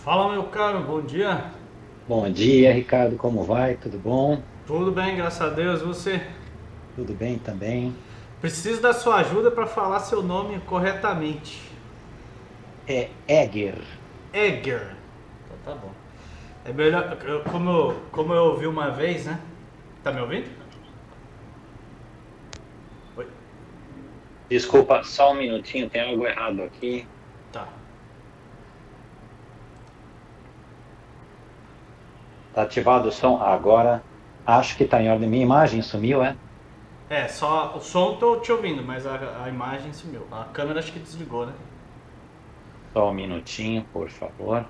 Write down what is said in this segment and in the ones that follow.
Fala, meu caro, bom dia. Bom dia, Ricardo, como vai? Tudo bom? Tudo bem, graças a Deus. Você? Tudo bem também? Preciso da sua ajuda para falar seu nome corretamente. É Egger. Egger. Então tá bom. É melhor, como eu ouvi uma vez, né? Tá me ouvindo? Oi? Desculpa, só um minutinho, tem algo errado aqui. Tá. Tá ativado o som? Agora acho que tá em ordem. Minha imagem sumiu, é? É, só o som tô te ouvindo, mas a imagem sumiu. A câmera acho que desligou, né? Só um minutinho, por favor.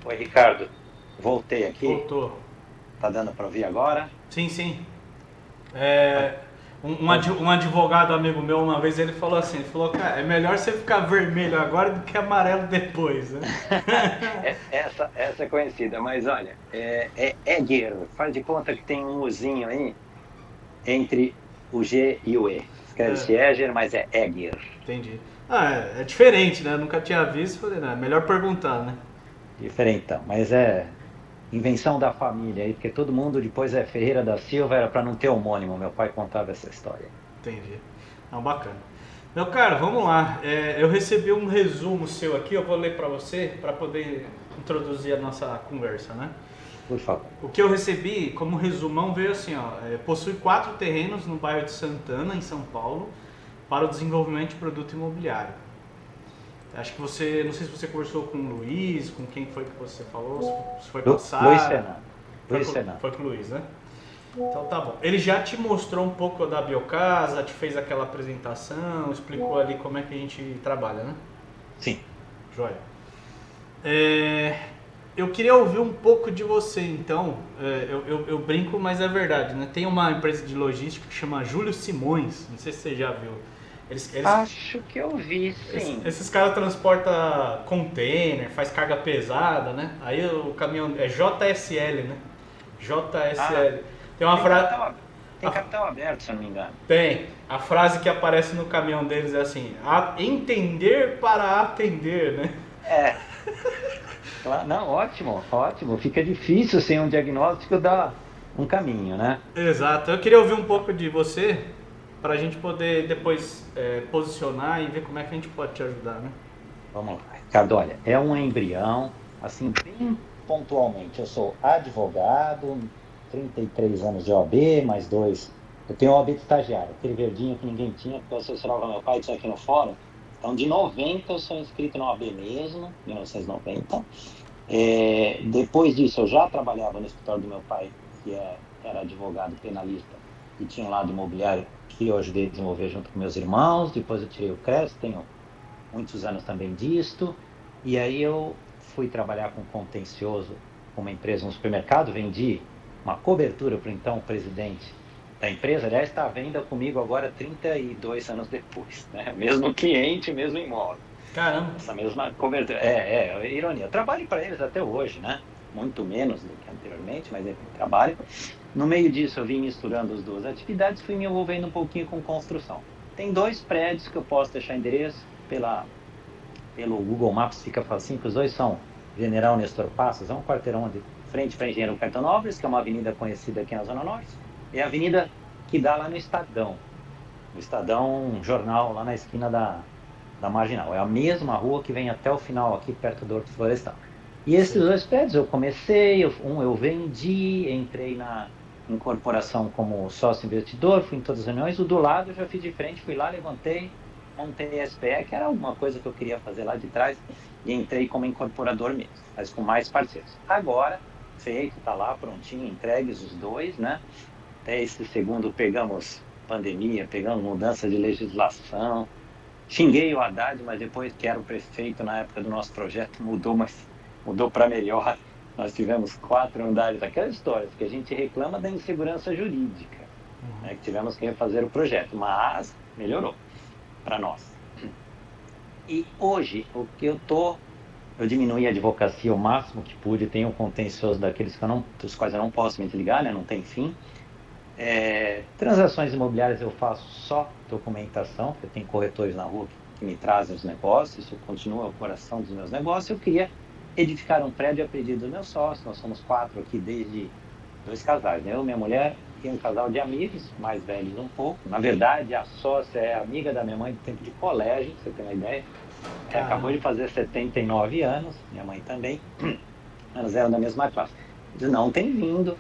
Oi, Ricardo. Voltei aqui. Voltou. Tá dando para ouvir agora? Sim, sim. Vai. É, Pode. um advogado amigo meu uma vez ele falou assim, ele falou, cara, é melhor você ficar vermelho agora do que amarelo depois, né? Essa é conhecida, mas olha, é Egger. Faz de conta que tem um Uzinho aí entre o G e o E. É, Escreve-se Egger, mas é Egger. entendi. Ah, é diferente, né? Eu nunca tinha visto, falei, não, é melhor perguntar, né? Diferentão, mas é invenção da família aí, porque todo mundo depois é Ferreira da Silva, era para não ter homônimo. Meu pai contava essa história. Entendi. Não, bacana. Meu cara, vamos lá. Eu recebi um resumo seu aqui, eu vou ler pra você para poder introduzir a nossa conversa, né? Por favor. O que eu recebi como resumão veio assim, ó, possui 4 terrenos no bairro de Santana, em São Paulo, para o desenvolvimento de produto imobiliário. Acho que você, não sei se você conversou com o Luiz, com quem foi que você falou, se foi Luiz passar, Fernando. Luiz Fernando. foi com o Luiz, né? Então tá bom. Ele já te mostrou um pouco da Biocasa, te fez aquela apresentação, explicou ali como é que a gente trabalha, né? Sim. Joia. É, eu queria ouvir um pouco de você, então. Eu brinco, mas é verdade, né? Tem uma empresa de logística que chama Júlio Simões, não sei se você já viu. Eles, eles, Acho que eu vi, sim. esses caras transportam container, faz carga pesada, né? Aí o caminhão é JSL, né? Ah, JSL. Tem uma tem frase. tem capital aberto, se eu não me engano. Tem. A frase que aparece no caminhão deles é assim: entender para atender, né? É, claro, não, ótimo, ótimo. Fica difícil sem um diagnóstico dar um caminho, né? Exato. Eu queria ouvir um pouco de você para a gente poder depois posicionar e ver como é que a gente pode te ajudar, né? Vamos lá, Ricardo, olha, é um embrião, assim, bem pontualmente. Eu sou advogado, 33 anos de OAB, mais dois. Eu tenho OAB de estagiário, aquele verdinho que ninguém tinha, porque eu assessorava meu pai, isso aqui no fórum. Então, de 90 eu sou inscrito na OAB mesmo, 1990. Depois disso, eu já trabalhava no escritório do meu pai, era advogado penalista, e tinha um lado imobiliário que eu ajudei a desenvolver junto com meus irmãos. Depois eu tirei o CRES, tenho muitos anos também disto, e aí eu fui trabalhar com contencioso com uma empresa, um supermercado, vendi uma cobertura para o então presidente da empresa, aliás, está à venda comigo agora 32 anos depois, né? Mesmo cliente, mesmo imóvel, Caramba. essa mesma cobertura, ironia, eu trabalho para eles até hoje, né? Muito menos do que anteriormente, mas enfim, trabalho. No meio disso eu vim misturando as duas atividades, fui me envolvendo um pouquinho com construção. Tem dois prédios que eu posso deixar endereço pelo Google Maps, fica facinho, que os dois são General Nestor Passos, é um quarteirão de frente para Engenheiro Cartonópolis, que é uma avenida conhecida aqui na Zona Norte, e a avenida que dá lá no Estadão. O Estadão, um jornal lá na esquina da Marginal. É a mesma rua que vem até o final aqui, perto do Horto Florestal. E esses Sei. dois prédios eu comecei, um eu vendi, entrei na incorporação como sócio investidor, fui em todas as reuniões. O do lado eu já fiz de frente, fui lá, levantei, montei a SPE, que era alguma coisa que eu queria fazer lá de trás, e entrei como incorporador mesmo, mas com mais parceiros. Agora, feito, está lá, prontinho, entregues os dois, né? Até esse segundo pegamos pandemia, pegamos mudança de legislação. Xinguei o Haddad, mas depois que era o prefeito na época do nosso projeto, mudou, mas mudou para melhor. Nós tivemos 4 andares, aquelas histórias que a gente reclama da insegurança jurídica. né, que tivemos que refazer o projeto, mas melhorou para nós. E hoje, o que eu diminuí a advocacia o máximo que pude, tenho um contencioso daqueles dos quais eu não posso me desligar, né, não tem fim. Transações imobiliárias eu faço só documentação, porque tem corretores na rua que me trazem os negócios, isso continua o coração dos meus negócios. Eu queria edificar um prédio a pedido do meu sócio, nós somos 4 aqui desde 2 casais, né? Eu, minha mulher e um casal de amigos, mais velhos um pouco. Na verdade, a sócia é amiga da minha mãe do tempo de colégio, pra você ter uma ideia. Acabou de fazer 79 anos, minha mãe também, elas eram da mesma classe. Eles não têm vindo,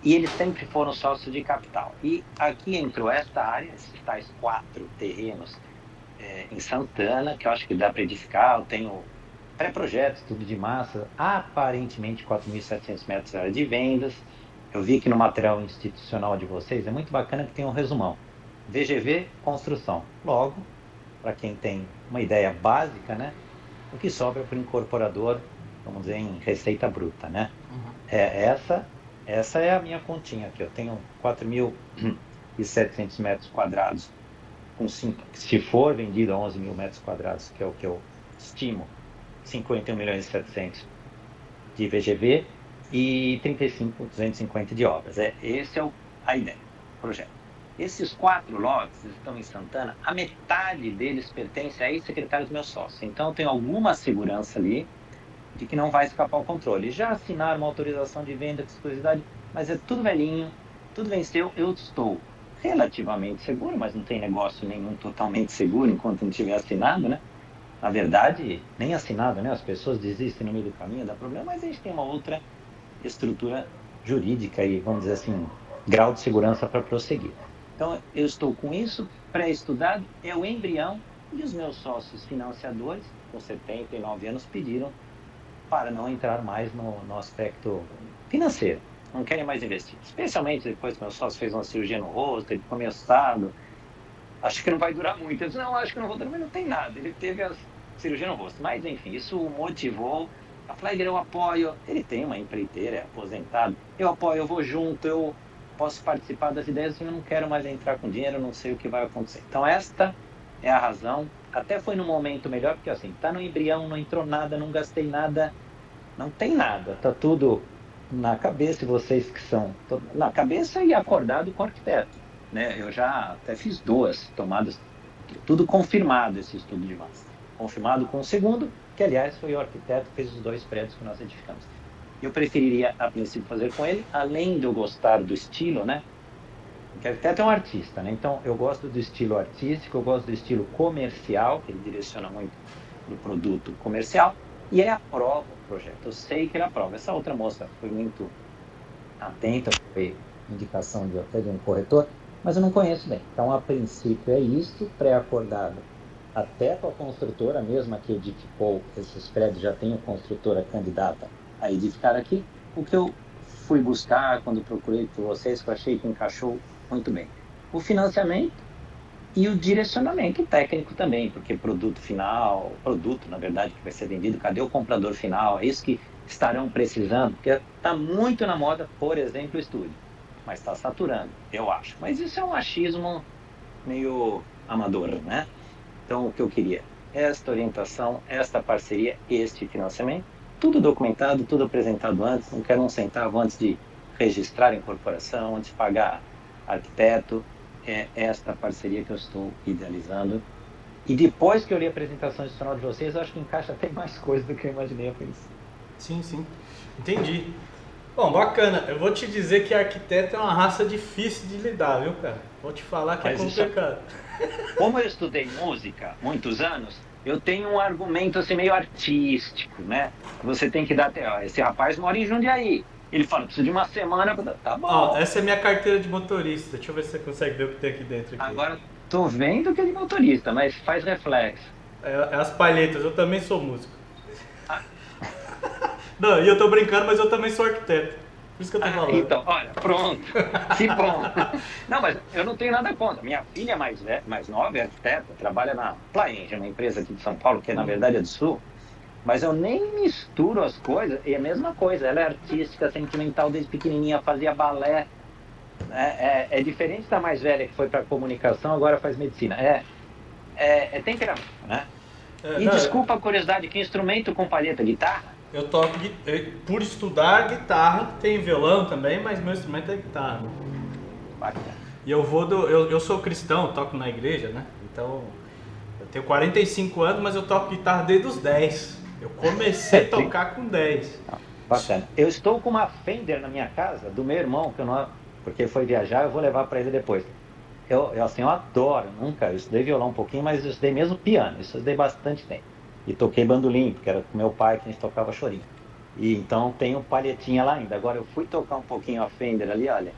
e eles sempre foram sócios de capital. E aqui entrou esta área, esses tais 4 terrenos em Santana, que eu acho que dá para edificar. Eu tenho pré-projetos, tudo de massa, aparentemente 4.700 metros de área de vendas. Eu vi que no material institucional de vocês é muito bacana que tem um resumão. VGV, construção. Logo, para quem tem uma ideia básica, né, o que sobra para o incorporador, vamos dizer, em receita bruta, né? Essa é a minha continha aqui. Eu tenho 4.700 metros quadrados, se for vendido a 11.000 metros quadrados, que é o que eu estimo, 51.700.000 de VGV e 35.250 de obras. Esse é a ideia, o projeto. Esses 4 lotes estão em Santana, a metade deles pertence a ex-secretário do meu sócio. Então eu tenho alguma segurança ali de que não vai escapar o controle. Já assinaram uma autorização de venda de exclusividade, mas é tudo velhinho, tudo venceu. Eu estou relativamente seguro, mas não tem negócio nenhum totalmente seguro enquanto não tiver assinado, né? Na verdade, nem assinado, né? As pessoas desistem no meio do caminho, dá problema, mas a gente tem uma outra estrutura jurídica e, vamos dizer assim, grau de segurança para prosseguir. Então, eu estou com isso pré-estudado, é o embrião, e os meus sócios financiadores, com 79 anos, pediram para não entrar mais no aspecto financeiro. Não querem mais investir. Especialmente depois que meu sócio fez uma cirurgia no rosto, ele ficou meio assustado. Acho que não vai durar muito. Eu disse, não, acho que não vou durar, mas não tem nada. Ele teve a cirurgia no rosto. Mas, enfim, isso o motivou. A Flagler, eu apoio. Ele tem uma empreiteira, é aposentado. Eu apoio, eu vou junto, eu posso participar das ideias, eu não quero mais entrar com dinheiro, eu não sei o que vai acontecer. Então, esta é a razão. Até foi no momento melhor, porque assim, tá no embrião, não entrou nada, não gastei nada, não tem nada. Tá tudo na cabeça, vocês que são na cabeça e acordado com o arquiteto, né? Eu já até fiz 2 tomadas, tudo confirmado esse estudo de massa. Confirmado com o segundo, que aliás foi o arquiteto que fez os 2 prédios que nós edificamos. Eu preferiria, a princípio, fazer com ele, além de eu gostar do estilo, né? Porque o arquiteto é um artista, né? Então, eu gosto do estilo artístico, eu gosto do estilo comercial, que ele direciona muito para o produto comercial, e ele aprova o projeto. Eu sei que ele aprova. Essa outra moça foi muito atenta, foi indicação até de um corretor, mas eu não conheço bem. Então, a princípio, é isso, pré-acordado. Até com a construtora, mesma que edificou esses prédios, já tem a construtora candidata a edificar aqui. O que eu fui buscar quando procurei por vocês, que eu achei que encaixou muito bem. O financiamento e o direcionamento técnico também, porque produto, na verdade, que vai ser vendido, cadê o comprador final? É isso que estarão precisando, porque está muito na moda, por exemplo, o estúdio, mas está saturando, eu acho. Mas isso é um achismo meio amador, né? Então, o que eu queria, esta orientação, esta parceria, este financiamento, tudo documentado, tudo apresentado antes, não quero um centavo antes de registrar a incorporação, antes de pagar arquiteto. É esta parceria que eu estou idealizando. E depois que eu li a apresentação institucional de vocês, eu acho que encaixa até mais coisa do que eu imaginei. Sim, sim. Entendi. Bom, bacana. Eu vou te dizer que arquiteto é uma raça difícil de lidar, viu, cara? Vou te falar que mas é complicado. Como eu estudei música muitos anos, eu tenho um argumento assim meio artístico, né? Você tem que dar até, ó, esse rapaz mora em Jundiaí. Ele fala, preciso de uma semana pra... Tá bom. Ó, essa é minha carteira de motorista. Deixa eu ver se você consegue ver o que tem aqui dentro. Aqui. Agora, tô vendo que é de motorista, mas faz reflexo. É as palhetas, eu também sou músico. Não, e eu tô brincando, mas eu também sou arquiteto. Por isso que eu tô falando. Então, olha, pronto. Que bom. Não, mas eu não tenho nada contra. Minha filha mais nova é arquiteta, trabalha na Plaenge, uma empresa aqui de São Paulo, que na verdade é do Sul. Mas eu nem misturo as coisas, e é a mesma coisa. Ela é artística, sentimental, desde pequenininha, fazia balé. É diferente da mais velha que foi para comunicação, agora faz medicina. É temperamento, né? E Não, desculpa a curiosidade, que instrumento com palheta? Guitarra? eu toco, por estudar guitarra, tem violão também, mas meu instrumento é guitarra. Bacana. E eu sou cristão, toco na igreja, né? Então, eu tenho 45 anos, mas eu toco guitarra desde os 10. Eu comecei a tocar com 10. Bacana. Eu estou com uma Fender na minha casa, do meu irmão, porque foi viajar, eu vou levar para ele depois. Eu adoro, eu estudei violão um pouquinho, mas eu estudei mesmo piano, eu estudei bastante tempo. E toquei bandolim, porque era com meu pai que a gente tocava chorinho. E então tenho palhetinha lá ainda. Agora eu fui tocar um pouquinho a Fender ali, olha,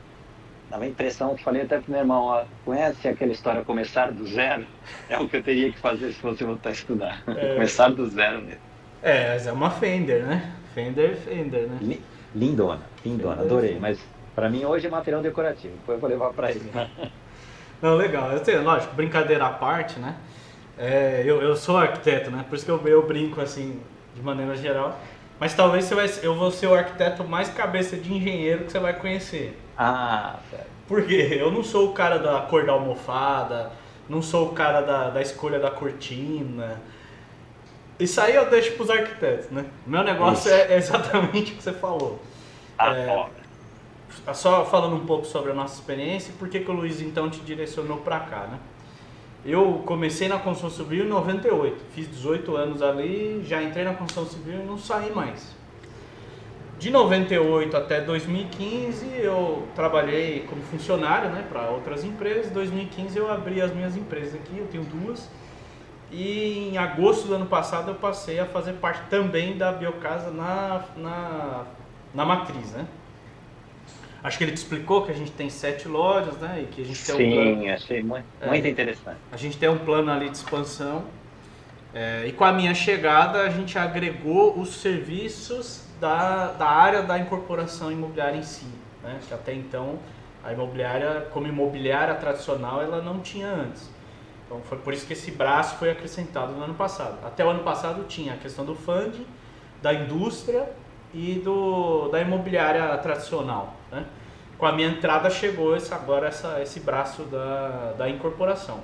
dava a impressão, que falei até pro meu irmão, ó, conhece aquela história começar do zero? É o que eu teria que fazer se você voltar a estudar. Começar do zero mesmo. Mas é uma Fender, né? Fender, né? Lindona, adorei. Mas para mim hoje é material decorativo, depois eu vou levar para ele. Não, legal. Lógico, brincadeira à parte, né? Eu sou arquiteto, né? Por isso que eu brinco assim, de maneira geral. Mas talvez eu vou ser o arquiteto mais cabeça de engenheiro que você vai conhecer. Sério. Porque eu não sou o cara da cor da almofada, não sou o cara da escolha da cortina. Isso aí eu deixo para os arquitetos, né? O meu negócio é exatamente o que você falou. Só falando um pouco sobre a nossa experiência e por que o Luiz então te direcionou para cá, né? Eu comecei na construção civil em 98, fiz 18 anos ali, já entrei na construção civil e não saí mais. De 98 até 2015 eu trabalhei como funcionário, né, para outras empresas. Em 2015 eu abri as minhas empresas aqui, eu tenho duas. E em agosto do ano passado eu passei a fazer parte também da Biocasa na matriz, né? Acho que ele te explicou que a gente tem 7 lojas, né? E que a gente tem um plano. Sim, achei muito interessante. A gente tem um plano ali de expansão. E com a minha chegada a gente agregou os serviços da área da incorporação imobiliária em si, né? Que até então a imobiliária, como imobiliária tradicional, ela não tinha antes. Então foi por isso que esse braço foi acrescentado no ano passado. Até o ano passado tinha a questão do funding, da indústria e da imobiliária tradicional, né? Com a minha entrada chegou esse braço da incorporação.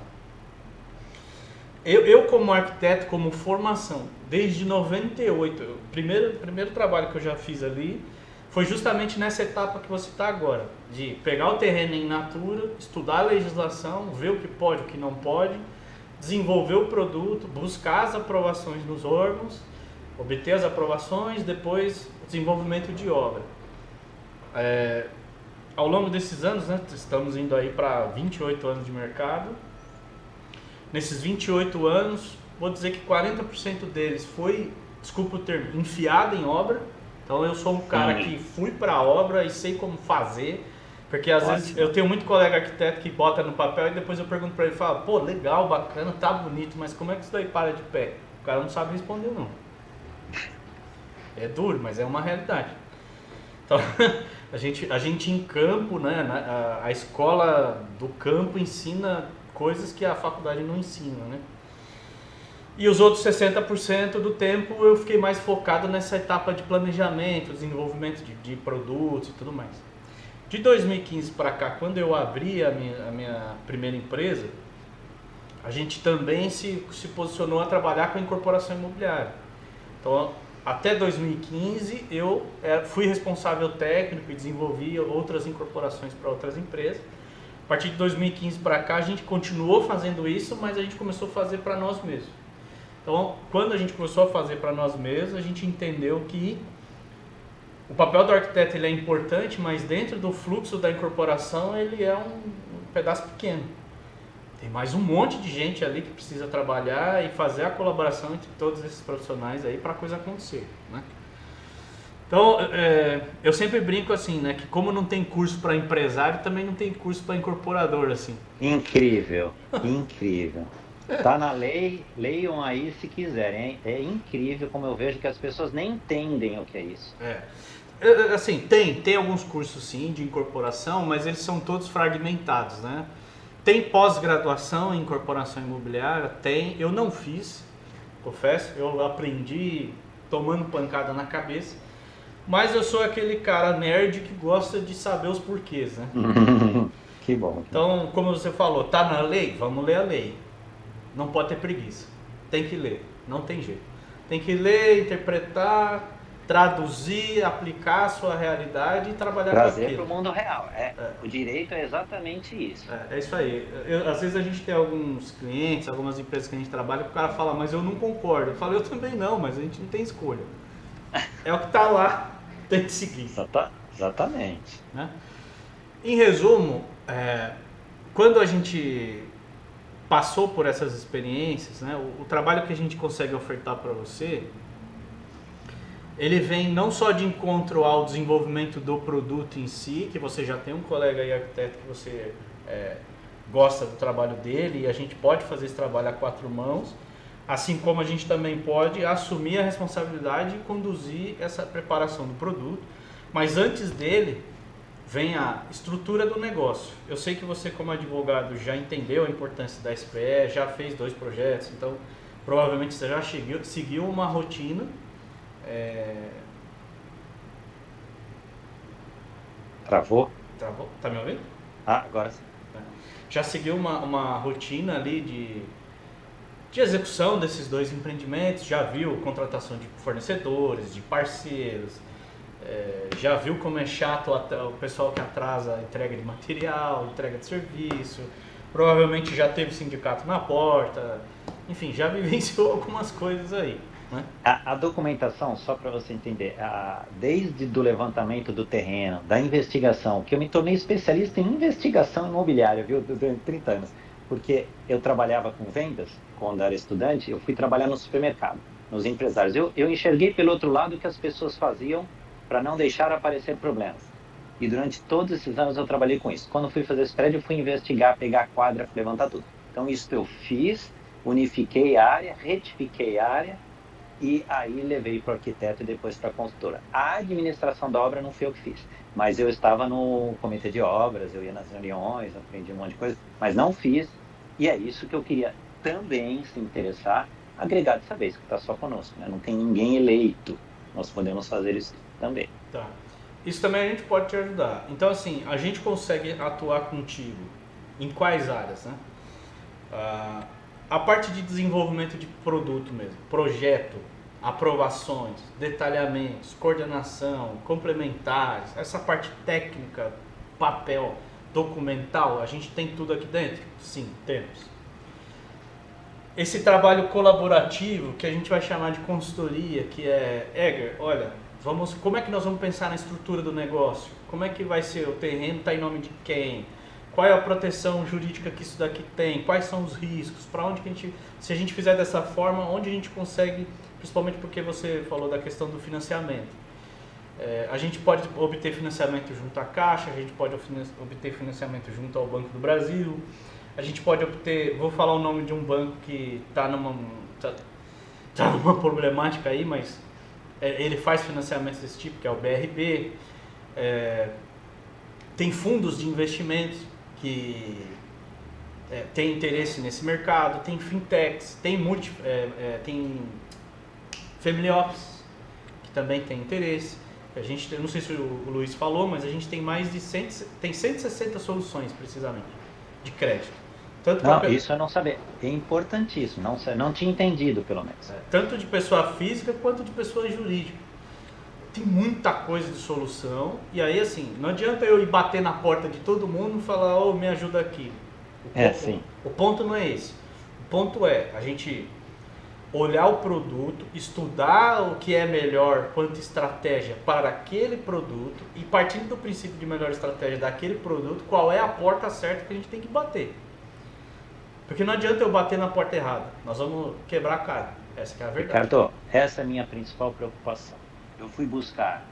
Eu como arquiteto, como formação, desde 98, o primeiro trabalho que eu já fiz ali foi justamente nessa etapa que você está agora, de pegar o terreno em natura, estudar a legislação, ver o que pode, o que não pode, desenvolver o produto, buscar as aprovações nos órgãos, obter as aprovações, depois o desenvolvimento de obra. Ao longo desses anos, né, estamos indo aí para 28 anos de mercado. Nesses 28 anos, vou dizer que 40% deles foi, desculpa o termo, enfiado em obra. Então eu sou um cara que fui para a obra e sei como fazer, porque às vezes eu tenho muito colega arquiteto que bota no papel e depois eu pergunto para ele, fala, pô, legal, bacana, tá bonito, mas como é que isso daí para de pé? O cara não sabe responder não. É duro, mas é uma realidade. Então a gente em campo, né, a escola do campo ensina coisas que a faculdade não ensina, né? E os outros 60% do tempo eu fiquei mais focado nessa etapa de planejamento, desenvolvimento de produtos e tudo mais. De 2015 para cá, quando eu abri a minha primeira empresa, a gente também se posicionou a trabalhar com a incorporação imobiliária. Então, até 2015 eu fui responsável técnico e desenvolvi outras incorporações para outras empresas. A partir de 2015 para cá a gente continuou fazendo isso, mas a gente começou a fazer para nós mesmos. Então, quando a gente começou a fazer para nós mesmos, a gente entendeu que o papel do arquiteto ele é importante, mas dentro do fluxo da incorporação ele é um pedaço pequeno. Tem mais um monte de gente ali que precisa trabalhar e fazer a colaboração entre todos esses profissionais aí para a coisa acontecer, né? Então, eu sempre brinco assim, né, que como não tem curso para empresário, também não tem curso para incorporador, assim. Incrível, incrível. Tá na lei, leiam aí se quiserem. É incrível como eu vejo que as pessoas nem entendem o que é isso. Assim, tem alguns cursos sim de incorporação, mas eles são todos fragmentados, né? Tem pós-graduação em incorporação imobiliária? Tem. Eu não fiz, confesso. Eu aprendi tomando pancada na cabeça. mas eu sou aquele cara nerd que gosta de saber os porquês, né? Que bom. Então, como você falou, tá na lei? Vamos ler a lei. Não pode ter preguiça. Tem que ler, não tem jeito. Tem que ler, interpretar, traduzir, aplicar a sua realidade e trabalhar com Trazer aquilo. para o mundo real. O direito é exatamente isso. É isso aí. Às vezes a gente tem alguns clientes, algumas empresas que a gente trabalha, que o cara fala, mas eu não concordo. Eu falo, eu também não, mas a gente não tem escolha. É o que está lá, tem que seguir. Exatamente. Né? Em resumo, quando a gente passou por essas experiências, né, o trabalho que a gente consegue ofertar para você, ele vem não só de encontro ao desenvolvimento do produto em si, que você já tem um colega aí arquiteto que você gosta do trabalho dele e a gente pode fazer esse trabalho a 4 mãos, assim como a gente também pode assumir a responsabilidade e conduzir essa preparação do produto, mas antes dele vem a estrutura do negócio. Eu sei que você, como advogado, já entendeu a importância da SPE, já fez 2 projetos, então provavelmente você já seguiu uma rotina. Travou? Travou? Tá me ouvindo? Agora sim. Já seguiu uma rotina ali de execução desses 2 empreendimentos, já viu contratação de fornecedores, de parceiros, já viu como é chato o pessoal que atrasa a entrega de material, entrega de serviço, provavelmente já teve sindicato na porta, enfim, já vivenciou algumas coisas aí. Né? A documentação, só para você entender, desde do levantamento do terreno, da investigação, que eu me tornei especialista em investigação imobiliária, viu, durante 30 anos, porque eu trabalhava com vendas, quando era estudante, eu fui trabalhar no supermercado, nos empresários. Eu enxerguei pelo outro lado o que as pessoas faziam para não deixar aparecer problemas. E durante todos esses anos eu trabalhei com isso. Quando fui fazer esse prédio, eu fui investigar, pegar a quadra, levantar tudo. Então isso eu fiz, unifiquei a área, retifiquei a área, e aí levei para o arquiteto e depois para a construtora. A administração da obra não fui eu que fiz, mas eu estava no comitê de obras, eu ia nas reuniões, aprendi um monte de coisa, mas não fiz, e é isso que eu queria também se interessar, agregar dessa vez, que está só conosco, né? Não tem ninguém eleito, nós podemos fazer isso também. Tá. Isso também a gente pode te ajudar. Então assim, a gente consegue atuar contigo em quais áreas, né? A parte de desenvolvimento de produto mesmo, projeto, aprovações, detalhamentos, coordenação, complementares, essa parte técnica, papel, documental, a gente tem tudo aqui dentro? Sim, temos. Esse trabalho colaborativo, que a gente vai chamar de consultoria, que é, Egger, olha, como é que nós vamos pensar na estrutura do negócio? Como é que vai ser? O terreno está em nome de quem? Qual é a proteção jurídica que isso daqui tem? Quais são os riscos? Para onde que a gente, se a gente fizer dessa forma, onde a gente consegue, principalmente porque você falou da questão do financiamento. A gente pode obter financiamento junto à Caixa, a gente pode obter financiamento junto ao Banco do Brasil, a gente pode obter, vou falar o nome de um banco que está numa problemática aí, mas ele faz financiamentos desse tipo, que é o BRB. Tem fundos de investimentos que tem interesse nesse mercado, tem fintechs, tem family office que também tem interesse. A gente, eu não sei se o Luiz falou, mas a gente tem mais de 160 soluções precisamente de crédito. Isso eu não sabia. É importantíssimo, não tinha entendido pelo menos. Tanto de pessoa física quanto de pessoa jurídica. Tem muita coisa de solução, e aí assim, não adianta eu ir bater na porta de todo mundo e falar, me ajuda aqui. O ponto não é esse. O ponto é a gente olhar o produto, estudar o que é melhor quanto estratégia para aquele produto e partindo do princípio de melhor estratégia daquele produto, qual é a porta certa que a gente tem que bater. Porque não adianta eu bater na porta errada, nós vamos quebrar a cara, essa que é a verdade. Ricardo, essa é a minha principal preocupação. Eu fui buscar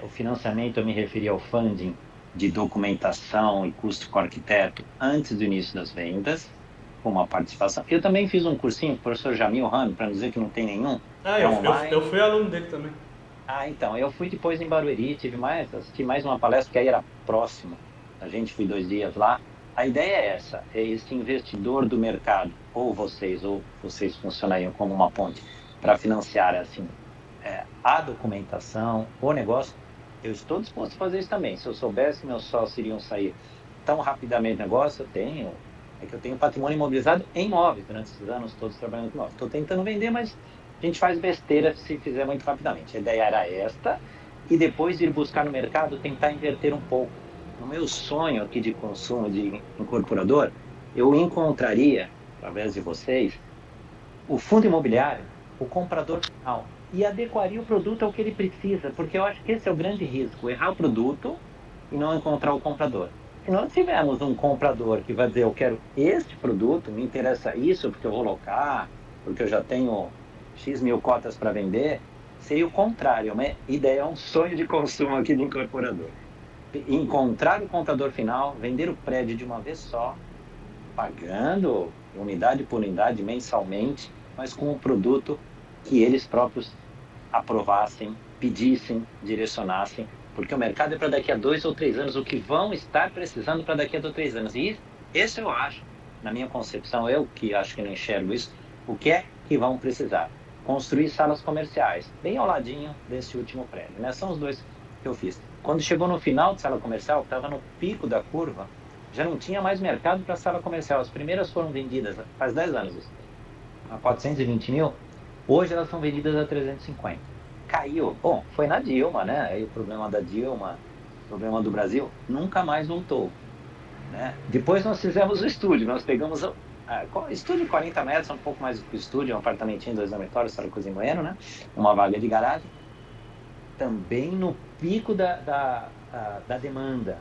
o financiamento, eu me referi ao funding de documentação e custo com o arquiteto antes do início das vendas, com uma participação. Eu também fiz um cursinho com o professor Jamil Rami, para não dizer que não tem nenhum. Eu fui aluno dele também. Então, eu fui depois em Barueri, assisti mais uma palestra, que aí era próximo. A gente foi 2 dias lá. A ideia é essa, é esse investidor do mercado, ou vocês funcionariam como uma ponte para financiar assim a documentação, o negócio, eu estou disposto a fazer isso também. Se eu soubesse que meus sócios iriam sair tão rapidamente do negócio, eu tenho patrimônio imobilizado em imóveis durante esses anos todos trabalhando com imóveis. Estou tentando vender, mas a gente faz besteira se fizer muito rapidamente. A ideia era esta, e depois de ir buscar no mercado, tentar inverter um pouco. No meu sonho aqui de consumo de incorporador, eu encontraria, através de vocês, o fundo imobiliário, o comprador final, e adequaria o produto ao que ele precisa, porque eu acho que esse é o grande risco, errar o produto e não encontrar o comprador. Se nós tivermos um comprador que vai dizer, eu quero este produto, me interessa isso, porque eu vou locar, porque eu já tenho X mil cotas para vender, seria o contrário. Uma ideia, um sonho de consumo aqui do incorporador. Encontrar o comprador final, vender o prédio de uma vez só, pagando unidade por unidade, mensalmente, mas com um produto que eles próprios aprovassem, pedissem, direcionassem, porque o mercado é para daqui a 2 ou 3 anos, o que vão estar precisando para daqui a 2 ou 3 anos. E esse eu acho, na minha concepção, eu que acho que não enxergo isso, o que é que vão precisar? Construir salas comerciais, bem ao ladinho desse último prédio, né? São os dois que eu fiz. Quando chegou no final de sala comercial, estava no pico da curva, já não tinha mais mercado para sala comercial. As primeiras foram vendidas, faz 10 anos isso, a 420 mil, hoje elas são vendidas a 350. Caiu. Bom, foi na Dilma, né? Aí o problema da Dilma, o problema do Brasil, nunca mais voltou, né? Depois nós fizemos o estúdio, nós pegamos estúdio de 40 metros, um pouco mais do que o estúdio, um apartamentinho, 2 dormitórios, sala, cozinha e banheiro, né? Uma vaga de garagem. Também no pico da demanda.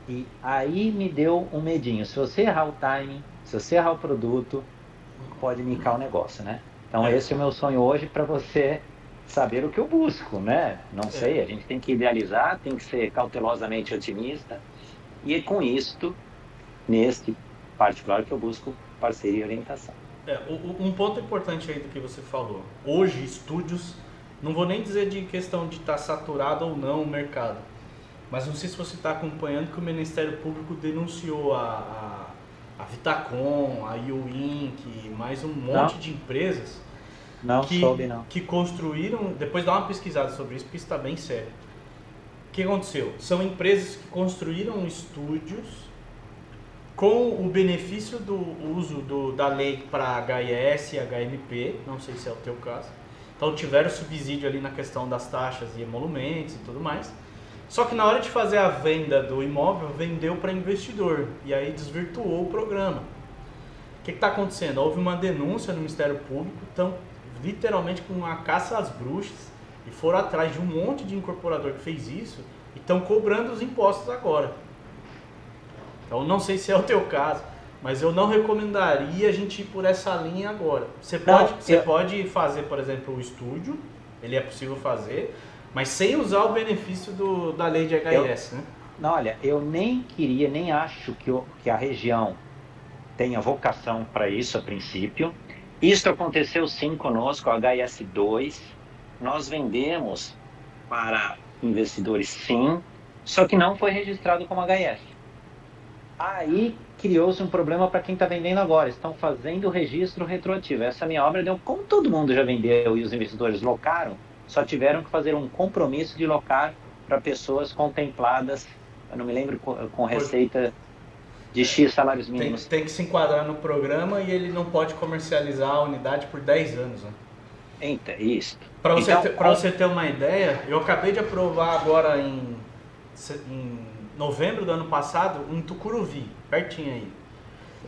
E aí me deu um medinho. Se você errar o timing, se você errar o produto, pode nicar o negócio, né? Então esse é o meu sonho hoje, para você saber o que eu busco, né? Não sei, a gente tem que idealizar, tem que ser cautelosamente otimista, e com isto, neste particular, que eu busco parceria e orientação. Um ponto importante aí do que você falou, hoje estúdios, não vou nem dizer de questão de estar saturado ou não o mercado, mas não sei se você está acompanhando que o Ministério Público denunciou a Vitacom, a Uinc, mais um monte de empresas que construíram, depois dá uma pesquisada sobre isso, porque isso está bem sério. O que aconteceu? São empresas que construíram estúdios com o benefício do uso da lei para HIS e HMP, não sei se é o teu caso. Então tiveram subsídio ali na questão das taxas e emolumentos e tudo mais. Só que na hora de fazer a venda do imóvel, vendeu para investidor e aí desvirtuou o programa. O que está acontecendo? Houve uma denúncia no Ministério Público, estão literalmente com uma caça às bruxas e foram atrás de um monte de incorporador que fez isso e estão cobrando os impostos agora. Então não sei se é o teu caso, mas eu não recomendaria a gente ir por essa linha agora. Você pode fazer, por exemplo, o estúdio, ele é possível fazer, mas sem usar o benefício da lei de HIS, né? Não, olha, eu nem queria, nem acho que a região tenha vocação para isso a princípio. Isso aconteceu sim conosco, o HIS2. Nós vendemos para investidores sim, só que não foi registrado como HIS. Aí criou-se um problema para quem está vendendo agora. Estão fazendo o registro retroativo. Essa minha obra deu, como todo mundo já vendeu e os investidores locaram, só tiveram que fazer um compromisso de locar para pessoas contempladas, eu não me lembro, com receita de X salários mínimos. Tem que se enquadrar no programa e ele não pode comercializar a unidade por 10 anos. Né? Então, isso. Para você ter uma ideia, eu acabei de aprovar agora em novembro do ano passado, em Tucuruvi, pertinho aí.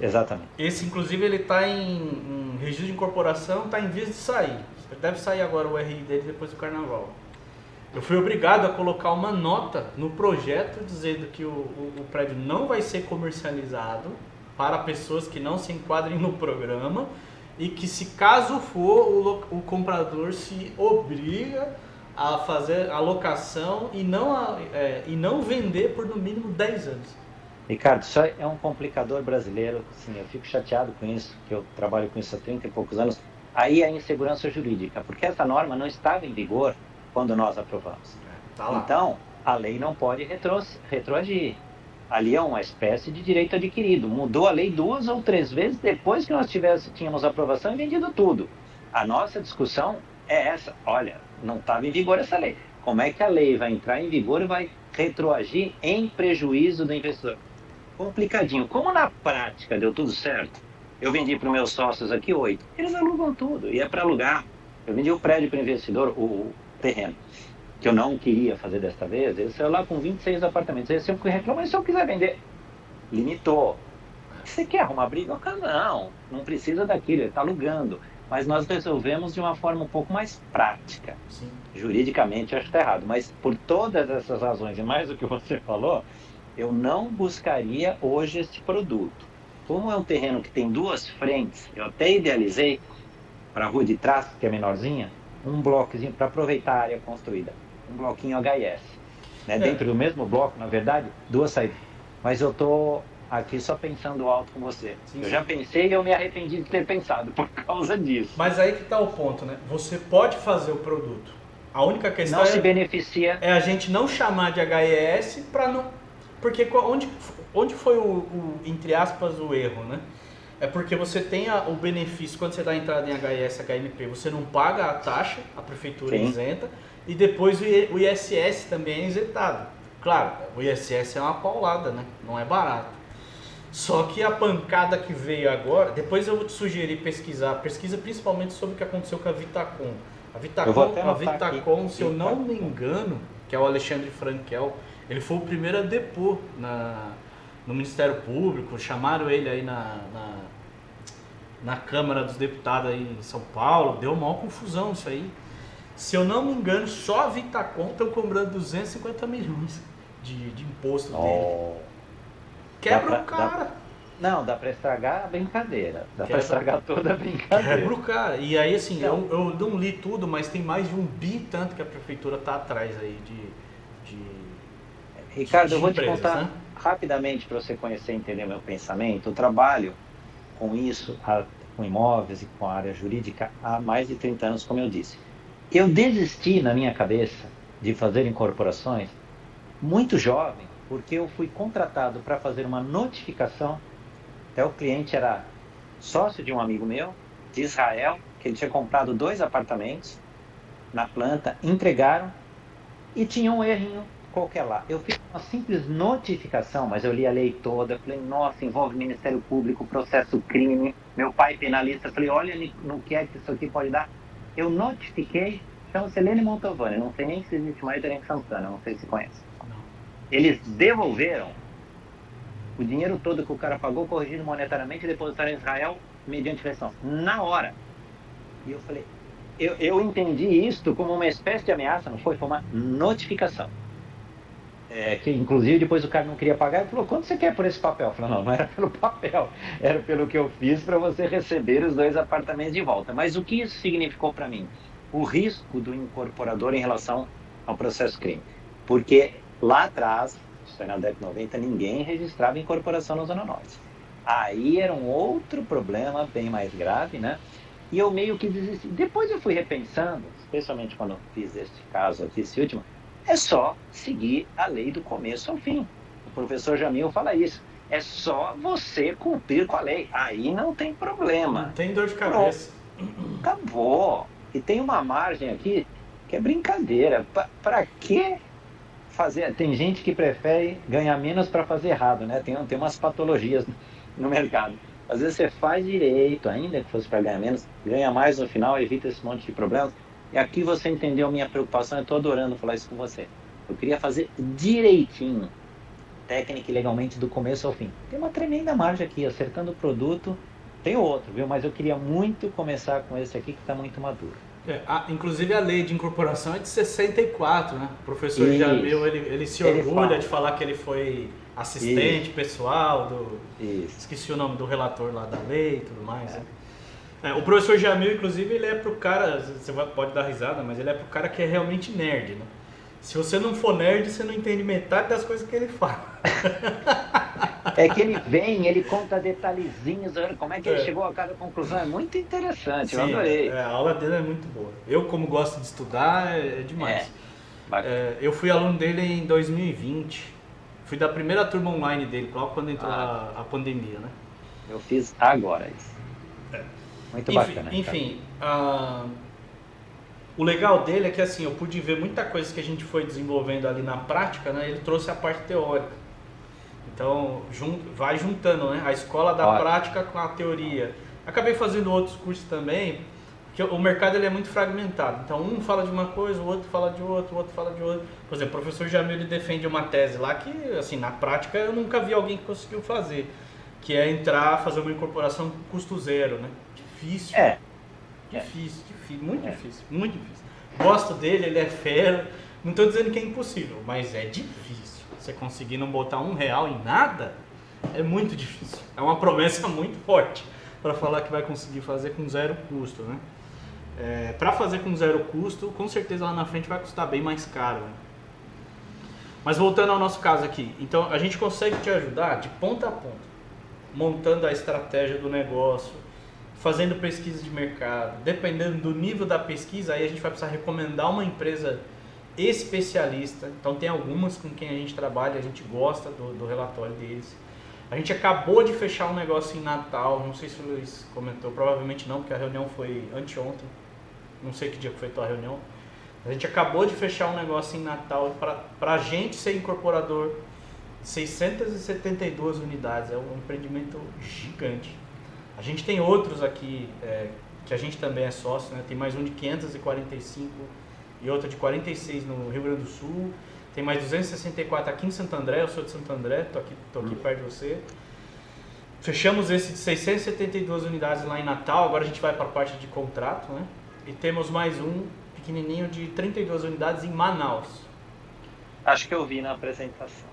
Exatamente. Esse, inclusive, ele está em registro de incorporação, está em vias de sair. Deve sair agora o RI dele depois do carnaval. Eu fui obrigado a colocar uma nota no projeto dizendo que o prédio não vai ser comercializado para pessoas que não se enquadrem no programa e que, se caso for, o comprador se obriga a fazer a locação e não vender por no mínimo 10 anos. Ricardo, isso é um complicador brasileiro. Sim, eu fico chateado com isso, que eu trabalho com isso há 30 e poucos anos. Aí a insegurança jurídica, porque essa norma não estava em vigor quando nós aprovamos. Tá lá. Então, a lei não pode retroagir. Ali é uma espécie de direito adquirido. Mudou a lei 2 ou 3 vezes depois que nós tínhamos aprovação e vendido tudo. A nossa discussão é essa. Olha, não estava em vigor essa lei. Como é que a lei vai entrar em vigor e vai retroagir em prejuízo do investidor? Complicadinho. Como na prática deu tudo certo, eu vendi para os meus sócios aqui 8. Eles alugam tudo, e é para alugar. Eu vendi o prédio para o investidor, o terreno, que eu não queria fazer desta vez. Ele saiu lá com 26 apartamentos. Aí eu reclamei, se eu quiser vender, limitou. Você quer arrumar briga? Não precisa daquilo, ele está alugando. Mas nós resolvemos de uma forma um pouco mais prática. Sim. Juridicamente, eu acho que está errado. Mas por todas essas razões, e mais do que você falou, eu não buscaria hoje este produto. Como é um terreno que tem 2 frentes, eu até idealizei para a rua de trás, que é menorzinha, um blocozinho para aproveitar a área construída. Um bloquinho HS. Né? Dentro do mesmo bloco, na verdade, 2 saídas. Mas eu estou aqui só pensando alto com você. Sim, eu já pensei e eu me arrependi de ter pensado por causa disso. Mas aí que está o ponto, né? Você pode fazer o produto. A única questão não se beneficia. É a gente não chamar de HES para não... Porque onde foi entre aspas, o erro, né? É porque você tem o benefício, quando você dá entrada em HES, HMP, você não paga a taxa, a prefeitura isenta, e depois o ISS também é isentado. Claro, o ISS é uma paulada, né? Não é barato. Só que a pancada que veio agora, depois eu vou te sugerir pesquisa principalmente sobre o que aconteceu com a Vitacom. A Vitacom, se eu não me engano, que é o Alexandre Frankel, ele foi o primeiro a depor no Ministério Público, chamaram ele aí na Câmara dos Deputados aí em São Paulo, deu maior confusão isso aí. Se eu não me engano, só a Vitacom estão cobrando 250 milhões de imposto dele. Quebra o cara. Não, dá pra estragar a brincadeira. Dá pra estragar toda a brincadeira. Quebra o cara. E aí, assim, eu não li tudo, mas tem mais de 1 bi tanto que a prefeitura tá atrás aí Ricardo, eu vou empresas, te contar, né? Rapidamente, para você conhecer e entender meu pensamento. Eu trabalho com isso, com imóveis e com a área jurídica há mais de 30 anos, como eu disse. Eu desisti na minha cabeça de fazer incorporações muito jovem, porque eu fui contratado para fazer uma notificação. Até o cliente era sócio de um amigo meu, de Israel, que ele tinha comprado 2 apartamentos na planta, entregaram e tinha um errinho qualquer lá. Eu fiz uma simples notificação, mas eu li a lei toda, falei, nossa, envolve Ministério Público, processo crime, meu pai penalista, falei, olha no que é que isso aqui pode dar. Eu notifiquei, chama-se Helene Montovani, não sei nem se existe mais Helene Santana, não sei se conhece. Eles devolveram o dinheiro todo que o cara pagou, corrigido monetariamente, e depositaram em Israel mediante versão, na hora. E eu falei, eu entendi isto como uma espécie de ameaça, não foi? Foi uma notificação. Que inclusive depois o cara não queria pagar, ele falou, quanto você quer por esse papel? Eu falei, não era pelo papel, era pelo que eu fiz para você receber os 2 apartamentos de volta. Mas o que isso significou para mim? O risco do incorporador em relação ao processo crime. Porque lá atrás, isso foi na década de 90, ninguém registrava incorporação na Zona Norte. Aí era um outro problema bem mais grave, né? E eu meio que desisti. Depois eu fui repensando, especialmente quando eu fiz este caso aqui, esse último, é só seguir a lei do começo ao fim. O professor Jamil fala isso. É só você cumprir com a lei. Aí não tem problema. Não tem dor de cabeça. Pronto. Acabou. E tem uma margem aqui que é brincadeira. Para que fazer? Tem gente que prefere ganhar menos para fazer errado, né? Tem umas patologias no mercado. Às vezes você faz direito, ainda que fosse para ganhar menos, ganha mais no final, evita esse monte de problemas. E aqui você entendeu a minha preocupação, eu estou adorando falar isso com você. Eu queria fazer direitinho, técnica e legalmente, do começo ao fim. Tem uma tremenda margem aqui, acertando o produto. Tem outro, viu? Mas eu queria muito começar com esse aqui que está muito maduro. Inclusive a lei de incorporação é de 64, né? O professor Jamil, ele se orgulha de falar que ele foi assistente pessoal do... Esqueci o nome do relator lá da lei e tudo mais, né? O professor Jamil, inclusive, ele é pro cara, você pode dar risada, mas ele é pro cara que é realmente nerd, né? Se você não for nerd, você não entende metade das coisas que ele fala. É que ele vem, ele conta detalhezinhos, como é que ele chegou a cada conclusão, é muito interessante. Sim, eu adorei. A aula dele é muito boa. Eu, como gosto de estudar, é demais. Eu fui aluno dele em 2020, fui da primeira turma online dele, logo quando entrou a pandemia, né? Eu fiz agora isso. Muito bacana. Enfim, O legal dele é que assim, eu pude ver muita coisa que a gente foi desenvolvendo ali na prática, né? Ele trouxe a parte teórica. Então, vai juntando, né? A escola da prática com a teoria. Acabei fazendo outros cursos também, porque o mercado ele é muito fragmentado. Então, um fala de uma coisa, o outro fala de outro, o outro fala de outro. Por exemplo, o professor Jamil ele defende uma tese lá que, assim, na prática eu nunca vi alguém que conseguiu fazer, que é fazer uma incorporação com custo zero, né? Difícil. Difícil, muito difícil, muito difícil. Gosto dele, ele é fera. Não estou dizendo que é impossível, mas é difícil. Você conseguir não botar R$1 em nada, é muito difícil. É uma promessa muito forte para falar que vai conseguir fazer com zero custo, né? Para fazer com zero custo, com certeza lá na frente vai custar bem mais caro, né? Mas voltando ao nosso caso aqui, então a gente consegue te ajudar de ponta a ponta, montando a estratégia do negócio, fazendo pesquisa de mercado. Dependendo do nível da pesquisa, aí a gente vai precisar recomendar uma empresa especialista. Então tem algumas com quem a gente trabalha, a gente gosta do relatório deles. A gente acabou de fechar um negócio em Natal, não sei se o Luiz comentou, provavelmente não, porque a reunião foi anteontem, não sei que dia que foi a tua reunião. A gente acabou de fechar um negócio em Natal para a gente ser incorporador de 672 unidades, é um empreendimento gigante. A gente tem outros aqui, que a gente também é sócio, né? Tem mais um de 545 e outro de 46 no Rio Grande do Sul. Tem mais 264 aqui em Santo André, eu sou de Santo André, tô aqui perto de você. Fechamos esse de 672 unidades lá em Natal, agora a gente vai para a parte de contrato, né? E temos mais um pequenininho de 32 unidades em Manaus. Acho que eu vi na apresentação.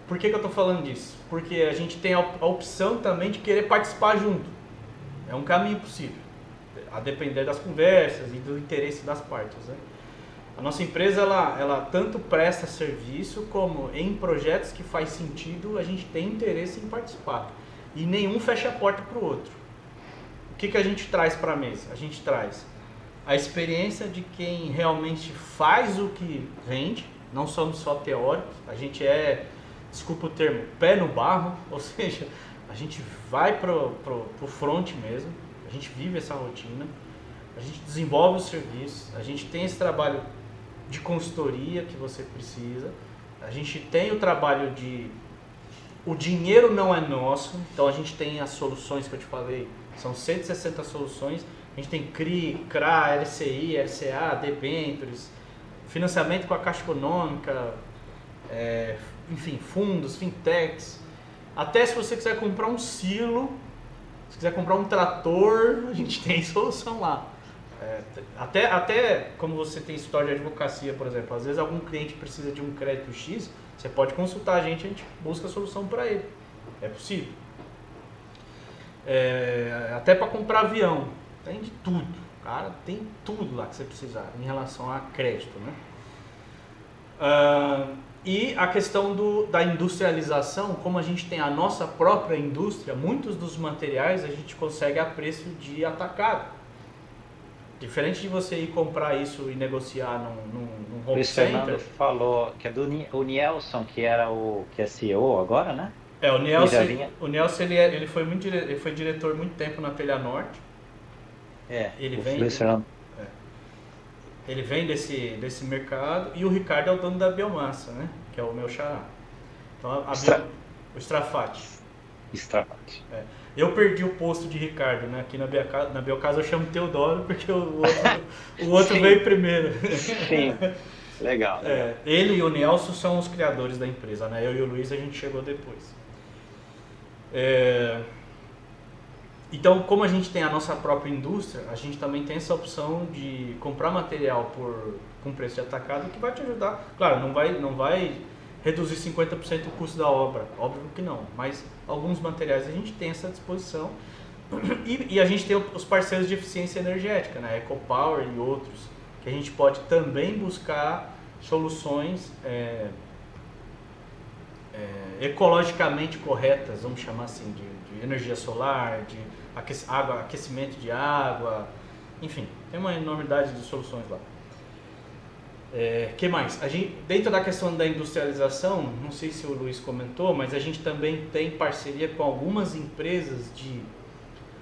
Por que eu estou falando disso? Porque a gente tem a opção também de querer participar junto. É um caminho possível, a depender das conversas e do interesse das partes, né? A nossa empresa, ela tanto presta serviço, como em projetos que faz sentido, a gente tem interesse em participar. E nenhum fecha a porta para o outro. O que a gente traz para a mesa? A gente traz a experiência de quem realmente faz o que vende, não somos só teóricos, a gente desculpa o termo, pé no barro, ou seja, a gente vai pro front mesmo, a gente vive essa rotina, a gente desenvolve os serviços, a gente tem esse trabalho de consultoria que você precisa, a gente tem o trabalho o dinheiro não é nosso, então a gente tem as soluções que eu te falei, são 160 soluções, a gente tem CRI, CRA, LCI, LCA, debêntures, financiamento com a Caixa Econômica, enfim, fundos, fintechs, até se você quiser comprar um silo, se quiser comprar um trator, a gente tem solução lá. Até como você tem história de advocacia, por exemplo, às vezes algum cliente precisa de um crédito X, você pode consultar a gente busca a solução para ele. É possível. Até para comprar avião, tem de tudo. Cara, tem tudo lá que você precisar em relação a crédito, né? E a questão da industrialização, como a gente tem a nossa própria indústria, muitos dos materiais a gente consegue a preço de atacado. Diferente de você ir comprar isso e negociar num home center. O Fernando falou que é do Nielson, que é CEO agora, né? O Nielson ele foi diretor muito tempo na Telha Norte. Ele vem desse mercado, e o Ricardo é o dono da biomassa, né? Que é o meu xará. Então, o Strafati. Eu perdi o posto de Ricardo, né? Aqui na Biocasa eu chamo Teodoro, porque o outro veio primeiro. Sim, legal. Ele e o Nelson são os criadores da empresa, né? Eu e o Luiz a gente chegou depois. Então, como a gente tem a nossa própria indústria, a gente também tem essa opção de comprar material com preço de atacado, que vai te ajudar. Claro, não vai reduzir 50% o custo da obra, óbvio que não, mas alguns materiais a gente tem essa disposição. E a gente tem os parceiros de eficiência energética, né? EcoPower e outros, que a gente pode também buscar soluções ecologicamente corretas, vamos chamar assim, de energia solar, de aquecimento de água, enfim, tem uma enormidade de soluções lá. Que mais? Dentro da questão da industrialização, não sei se o Luiz comentou, mas a gente também tem parceria com algumas empresas de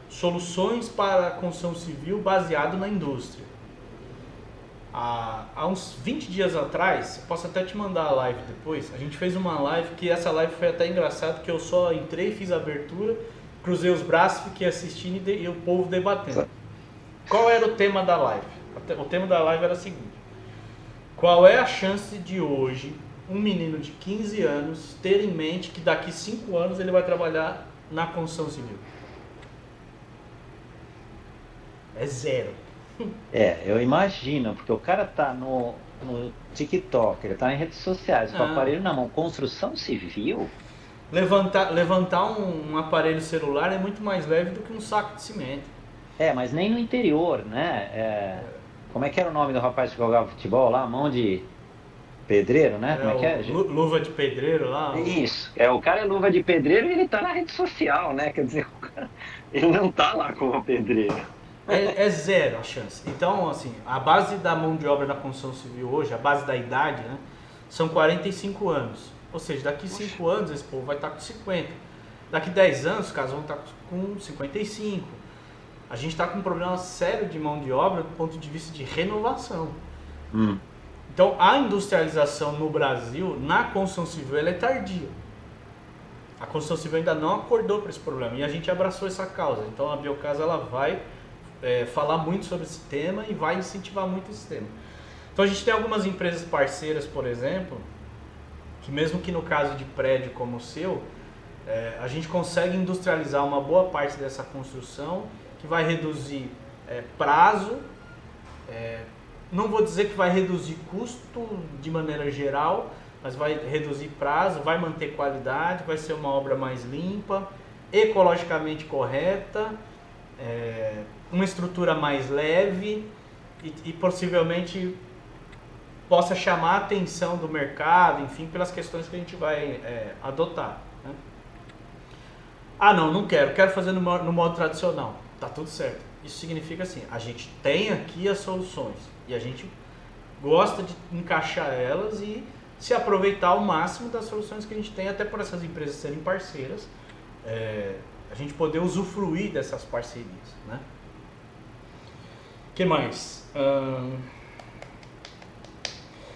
soluções para a construção civil baseado na indústria. Há uns 20 dias atrás, eu posso até te mandar a live depois, a gente fez uma live, que essa live foi até engraçado, que eu só entrei, fiz a abertura, cruzei os braços, fiquei assistindo e o povo debatendo. Qual era o tema da live? O tema da live era o seguinte: qual é a chance de hoje um menino de 15 anos ter em mente que daqui 5 anos ele vai trabalhar na construção civil? É zero. Eu imagino, porque o cara tá no TikTok, ele tá em redes sociais, com o aparelho na mão, construção civil. Levantar um aparelho celular é muito mais leve do que um saco de cimento. Mas nem no interior, né? Como é que era o nome do rapaz que jogava futebol lá? Mão de pedreiro, né? Como é que é? Luva de pedreiro lá. Isso. O cara é luva de pedreiro e ele tá na rede social, né? Quer dizer, o cara, ele não tá lá como pedreiro. É zero a chance. Então, assim, a base da mão de obra na construção civil hoje, a base da idade, né, são 45 anos. Ou seja, daqui 5 anos esse povo vai estar com 50. Daqui 10 anos os caras vão estar com 55. A gente está com um problema sério de mão de obra do ponto de vista de renovação. Então, a industrialização no Brasil, na construção civil, ela é tardia. A construção civil ainda não acordou para esse problema e a gente abraçou essa causa. Então, a Biocasa ela vai falar muito sobre esse tema e vai incentivar muito esse tema. Então a gente tem algumas empresas parceiras, por exemplo, que mesmo que no caso de prédio como o seu, a gente consegue industrializar uma boa parte dessa construção, que vai reduzir prazo, não vou dizer que vai reduzir custo de maneira geral, mas vai reduzir prazo, vai manter qualidade, vai ser uma obra mais limpa, ecologicamente correta, uma estrutura mais leve e possivelmente possa chamar a atenção do mercado, enfim, pelas questões que a gente vai adotar, né? Não quero fazer no modo tradicional. Tá tudo certo. Isso significa assim, a gente tem aqui as soluções e a gente gosta de encaixar elas e se aproveitar ao máximo das soluções que a gente tem, até por essas empresas serem parceiras, a gente poder usufruir dessas parcerias, né? O que mais?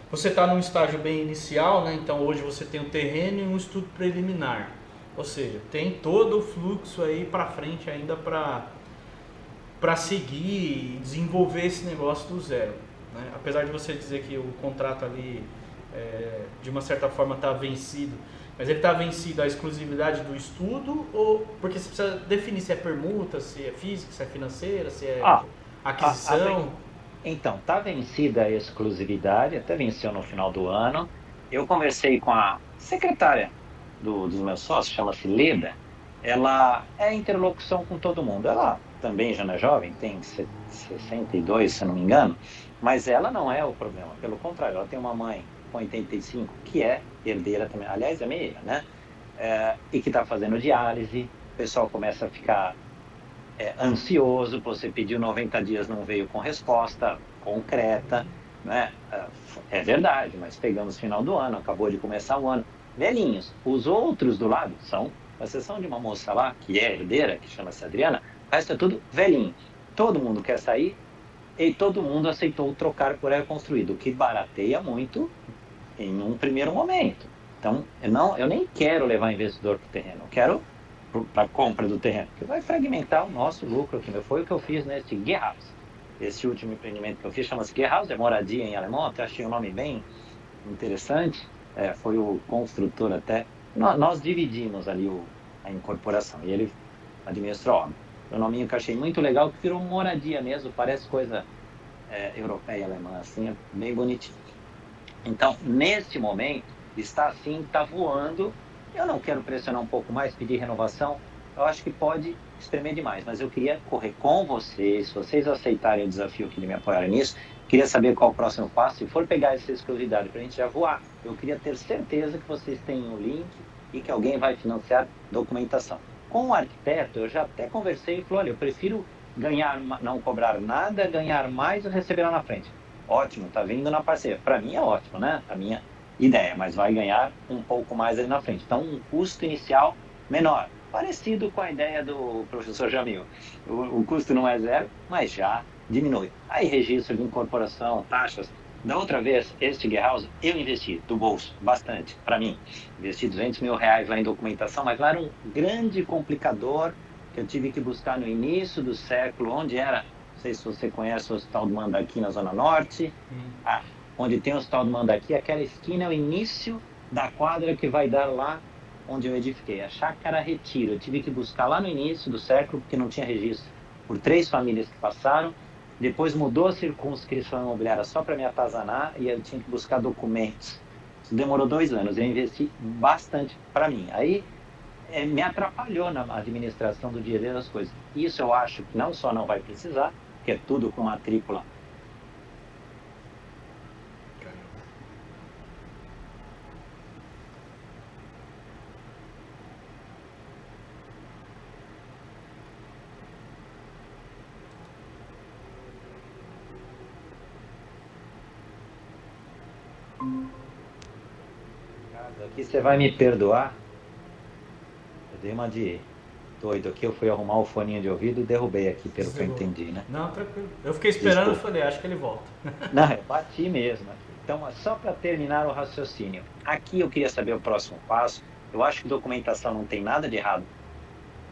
Você está num estágio bem inicial, né? Então hoje você tem um terreno e um estudo preliminar, ou seja, tem todo o fluxo aí para frente ainda para seguir e desenvolver esse negócio do zero, né? Apesar de você dizer que o contrato ali de uma certa forma está vencido, mas ele está vencido a exclusividade do estudo, ou porque você precisa definir se é permuta, se é física, se é financeira, se é aquisição? Então, está vencida a exclusividade, até venceu no final do ano. Eu conversei com a secretária dos meus sócios, chama-se Leda. Ela é interlocução com todo mundo. Ela também já não é jovem, tem 62, se não me engano, mas ela não é o problema. Pelo contrário, ela tem uma mãe com 85, que é herdeira também, aliás, é meia, né? E que está fazendo diálise. O pessoal começa a ficar ansioso, você pediu 90 dias, não veio com resposta concreta, né? É verdade, mas pegamos final do ano, acabou de começar o ano. Velhinhos. Os outros do lado são, com exceção de uma moça lá, que é herdeira, que chama-se Adriana, o resto é tudo velhinho. Todo mundo quer sair e todo mundo aceitou trocar por reconstruído, o que barateia muito em um primeiro momento. Então, eu nem quero levar investidor para o terreno, eu quero para a compra do terreno, que vai fragmentar o nosso lucro, que foi o que eu fiz nesse Gehhaus. Esse último empreendimento que eu fiz chama-se Gehhaus, é moradia em alemão, até achei um nome bem interessante, foi o construtor até. Nós dividimos ali a incorporação, e ele administrou a obra. O nominho que eu achei muito legal, que virou moradia mesmo, parece coisa europeia, alemã, assim, é bem bonitinho. Então, neste momento, está assim, está voando. Eu não quero pressionar um pouco mais, pedir renovação, eu acho que pode espremer demais, mas eu queria correr com vocês, se vocês aceitarem o desafio que me apoiarem nisso, queria saber qual o próximo passo, se for pegar essa exclusividade para a gente já voar, eu queria ter certeza que vocês têm o link e que alguém vai financiar documentação. Com o arquiteto, eu já até conversei e falei, olha, eu prefiro não cobrar nada, ganhar mais e receber lá na frente. Ótimo, tá vindo na parceria. Para mim é ótimo, né? A minha ideia, mas vai ganhar um pouco mais ali na frente. Então, um custo inicial menor, parecido com a ideia do professor Jamil. O custo não é zero, mas já diminui. Aí registro de incorporação, taxas. Da outra vez, esse House, eu investi do bolso, bastante, para mim. Investi R$200.000 lá em documentação, mas lá era um grande complicador que eu tive que buscar no início do século, onde era, não sei se você conhece o Hospital do Mandaqui na Zona Norte, onde tem o Hospital do Mandaqui, aquela esquina é o início da quadra que vai dar lá onde eu edifiquei, a Chácara Retiro. Eu tive que buscar lá no início do século, porque não tinha registro, por 3 famílias que passaram. Depois mudou a circunscrição imobiliária só para me atazanar e eu tinha que buscar documentos. Isso demorou 2 anos, eu investi bastante para mim. Aí me atrapalhou na administração do dia a dia das coisas. Isso eu acho que não só não vai precisar, que é tudo com matrícula. Aqui você vai me perdoar. Eu dei uma de doido aqui, eu fui arrumar o foninho de ouvido e derrubei aqui, pelo que eu entendi, né? Não, tranquilo. Eu fiquei esperando e falei, acho que ele volta. Não, eu bati mesmo aqui. Então, só para terminar o raciocínio. Aqui eu queria saber o próximo passo. Eu acho que documentação não tem nada de errado,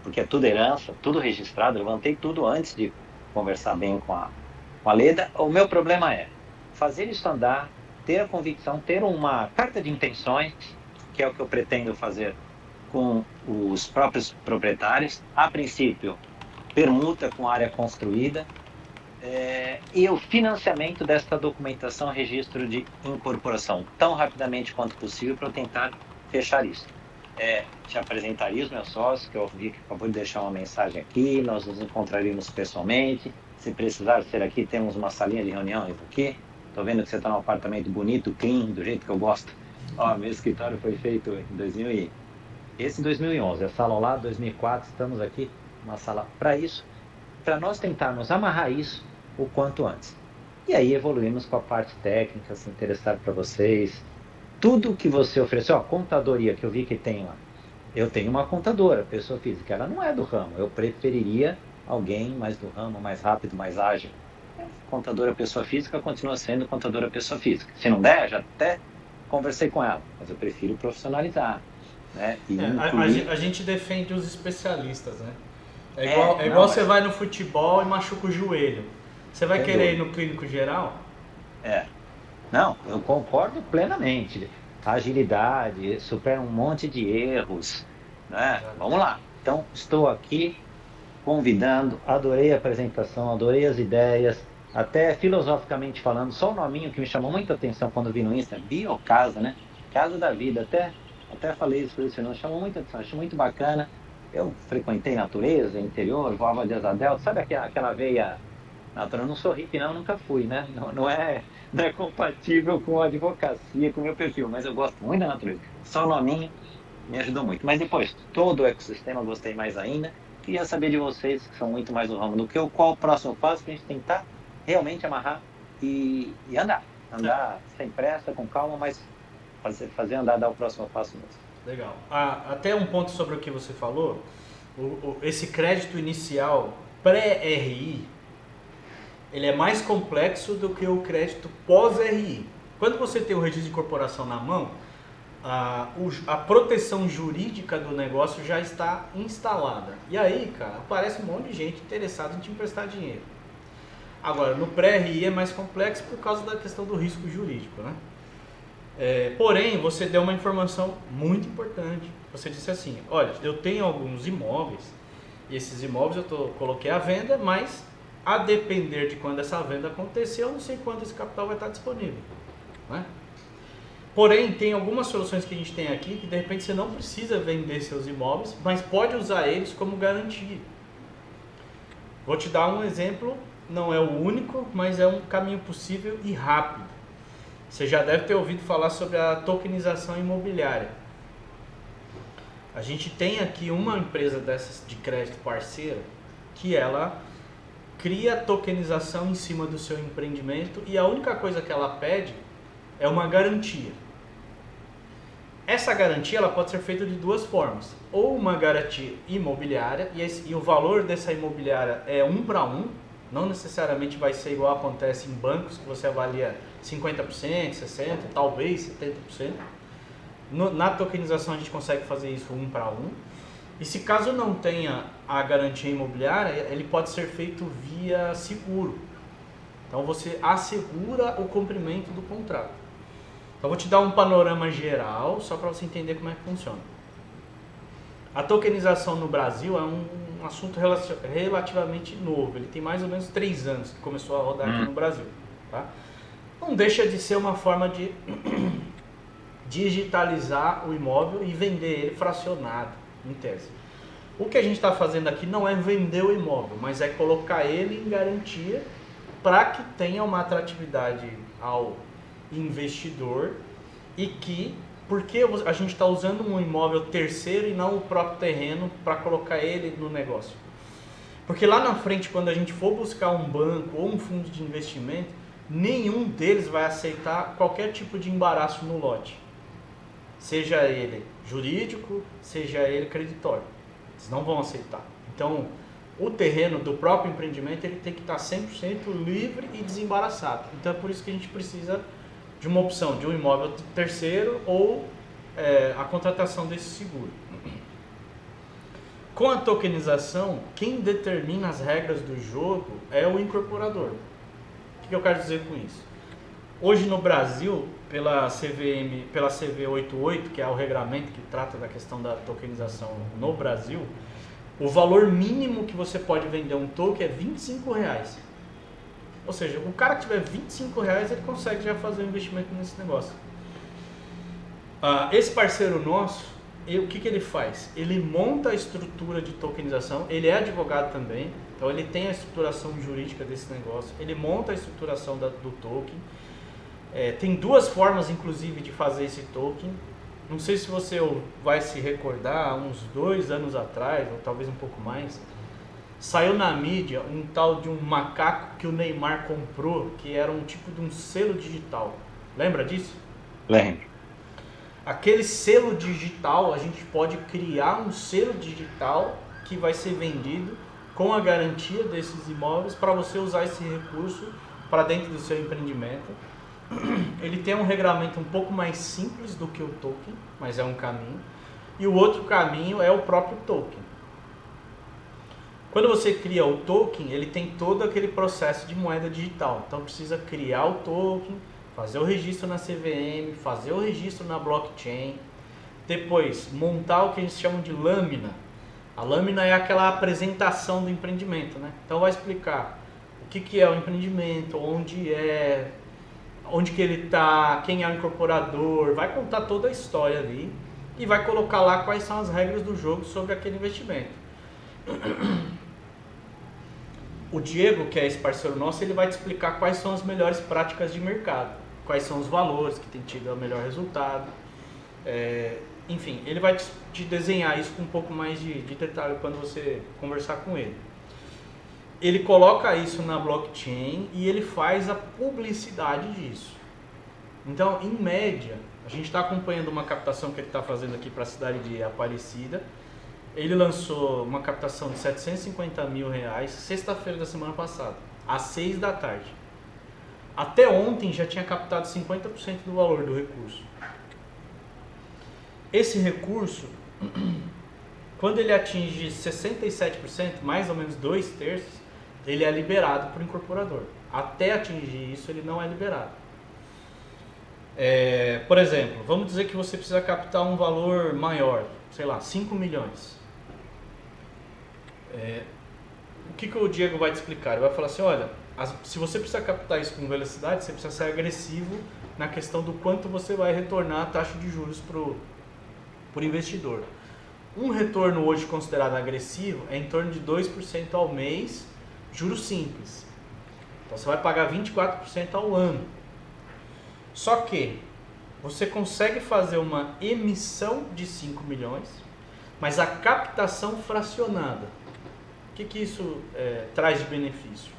porque é tudo herança, tudo registrado. Eu levantei tudo antes de conversar bem com a Leda. O meu problema é fazer isso andar, ter a convicção, ter uma carta de intenções, que é o que eu pretendo fazer com os próprios proprietários. A princípio, permuta com área construída, e o financiamento desta documentação, registro de incorporação, tão rapidamente quanto possível, para eu tentar fechar isso. Te apresentaria os meus sócios, que eu vi que acabou de deixar uma mensagem aqui, nós nos encontraríamos pessoalmente. Se precisar ser aqui, temos uma salinha de reunião aqui. Estou vendo que você está num apartamento bonito, clean, do jeito que eu gosto. Meu escritório foi feito em 2011, a sala lá, 2004, estamos aqui, uma sala para isso, para nós tentarmos amarrar isso o quanto antes. E aí evoluímos com a parte técnica, se interessar para vocês. Tudo que você ofereceu, a contadoria que eu vi que tem lá, eu tenho uma contadora, pessoa física, ela não é do ramo, eu preferiria alguém mais do ramo, mais rápido, mais ágil. Contadora pessoa física continua sendo contadora pessoa física. Se não der, já até conversei com ela, mas eu prefiro profissionalizar. Né? A gente defende os especialistas, né? É igual você vai no futebol e machuca o joelho. Você vai querer ir no clínico geral? Não, eu concordo plenamente. Agilidade, supera um monte de erros. Né? Vamos lá. Então, estou aqui convidando, adorei a apresentação, adorei as ideias, até filosoficamente falando, só o nominho que me chamou muita atenção quando vi no Insta, Biocasa, né? Casa da Vida, até falei isso para você, não chamou muita atenção, achei muito bacana. Eu frequentei natureza, interior, voava de asa delta, sabe aquela veia natural? Eu não sou hippie não, nunca fui, né? Não é compatível com a advocacia, com o meu perfil, mas eu gosto muito da natureza. Só o nominho me ajudou muito. Mas depois, todo o ecossistema eu gostei mais ainda. Queria saber de vocês, que são muito mais do ramo do que eu, qual o próximo passo que a gente tentar realmente amarrar e andar sem pressa, com calma, mas fazer andar, dar o próximo passo mesmo. Legal. Até um ponto sobre o que você falou, esse crédito inicial pré-RI, ele é mais complexo do que o crédito pós-RI. Quando você tem o registro de incorporação na mão, a proteção jurídica do negócio já está instalada. E aí, cara, aparece um monte de gente interessada em te emprestar dinheiro. Agora, no pré-RI é mais complexo por causa da questão do risco jurídico, né? Porém, você deu uma informação muito importante. Você disse assim, olha, eu tenho alguns imóveis, e esses imóveis eu coloquei à venda, mas a depender de quando essa venda acontecer, eu não sei quando esse capital vai estar disponível, né? Porém, tem algumas soluções que a gente tem aqui que de repente você não precisa vender seus imóveis, mas pode usar eles como garantia. Vou te dar um exemplo, não é o único, mas é um caminho possível e rápido. Você já deve ter ouvido falar sobre a tokenização imobiliária. A gente tem aqui uma empresa dessas de crédito parceira que ela cria tokenização em cima do seu empreendimento e a única coisa que ela pede é uma garantia. Essa garantia ela pode ser feita de duas formas. Ou uma garantia imobiliária, e o valor dessa imobiliária é 1 para 1, Não necessariamente vai ser igual acontece em bancos, que você avalia 50%, 60%, talvez 70%. Na tokenização a gente consegue fazer isso 1 para 1. E se caso não tenha a garantia imobiliária, ele pode ser feito via seguro. Então você assegura o cumprimento do contrato. Então vou te dar um panorama geral, só para você entender como é que funciona. A tokenização no Brasil é um assunto relativamente novo. Ele tem mais ou menos 3 anos que começou a rodar aqui no Brasil. Tá? Não deixa de ser uma forma de digitalizar o imóvel e vender ele fracionado, em tese. O que a gente está fazendo aqui não é vender o imóvel, mas é colocar ele em garantia para que tenha uma atratividade ao investidor e que, porque a gente está usando um imóvel terceiro e não o próprio terreno para colocar ele no negócio. Porque lá na frente, quando a gente for buscar um banco ou um fundo de investimento, nenhum deles vai aceitar qualquer tipo de embaraço no lote. Seja ele jurídico, seja ele creditório. Eles não vão aceitar. Então, o terreno do próprio empreendimento ele tem que estar 100% livre e desembaraçado. Então, é por isso que a gente precisa de uma opção de um imóvel terceiro ou a contratação desse seguro. Com a tokenização, quem determina as regras do jogo é o incorporador. O que eu quero dizer com isso? Hoje no Brasil, pela CVM, pela CV88, que é o regulamento que trata da questão da tokenização no Brasil, o valor mínimo que você pode vender um token é R$25. Ou seja, o cara que tiver R$25, ele consegue já fazer um investimento nesse negócio. Esse parceiro nosso, o que ele faz? Ele monta a estrutura de tokenização, ele é advogado também, então ele tem a estruturação jurídica desse negócio, ele monta a estruturação do token. Tem 2 formas, inclusive, de fazer esse token. Não sei se você vai se recordar, uns 2 anos atrás, ou talvez um pouco mais, saiu na mídia um tal de um macaco que o Neymar comprou, que era um tipo de um selo digital. Lembra disso? Lembro. Aquele selo digital, a gente pode criar um selo digital que vai ser vendido com a garantia desses imóveis para você usar esse recurso para dentro do seu empreendimento. Ele tem um regulamento um pouco mais simples do que o token, mas é um caminho. E o outro caminho é o próprio token. Quando você cria o token, ele tem todo aquele processo de moeda digital. Então precisa criar o token, fazer o registro na CVM, fazer o registro na blockchain. Depois, montar o que eles chamam de lâmina. A lâmina é aquela apresentação do empreendimento, né? Então vai explicar o que é o empreendimento, onde que ele está, quem é o incorporador, vai contar toda a história ali e vai colocar lá quais são as regras do jogo sobre aquele investimento. O Diego, que é esse parceiro nosso, ele vai te explicar quais são as melhores práticas de mercado, quais são os valores que tem tido o melhor resultado. Enfim, ele vai te desenhar isso com um pouco mais de detalhe quando você conversar com ele. Ele coloca isso na blockchain e ele faz a publicidade disso. Então, em média, a gente está acompanhando uma captação que ele está fazendo aqui para a cidade de Aparecida. Ele lançou uma captação de R$750 mil, sexta-feira da semana passada, às 6 da tarde. Até ontem já tinha captado 50% do valor do recurso. Esse recurso, quando ele atinge 67%, mais ou menos 2/3, ele é liberado para o incorporador. Até atingir isso, ele não é liberado. Por exemplo, vamos dizer que você precisa captar um valor maior, sei lá, 5 milhões. O que o Diego vai te explicar? Ele vai falar assim, olha, se você precisa captar isso com velocidade, você precisa ser agressivo na questão do quanto você vai retornar a taxa de juros para o investidor. Um retorno hoje considerado agressivo é em torno de 2% ao mês, juros simples. Então você vai pagar 24% ao ano. Só que você consegue fazer uma emissão de 5 milhões, mas a captação fracionada. O que isso traz de benefício?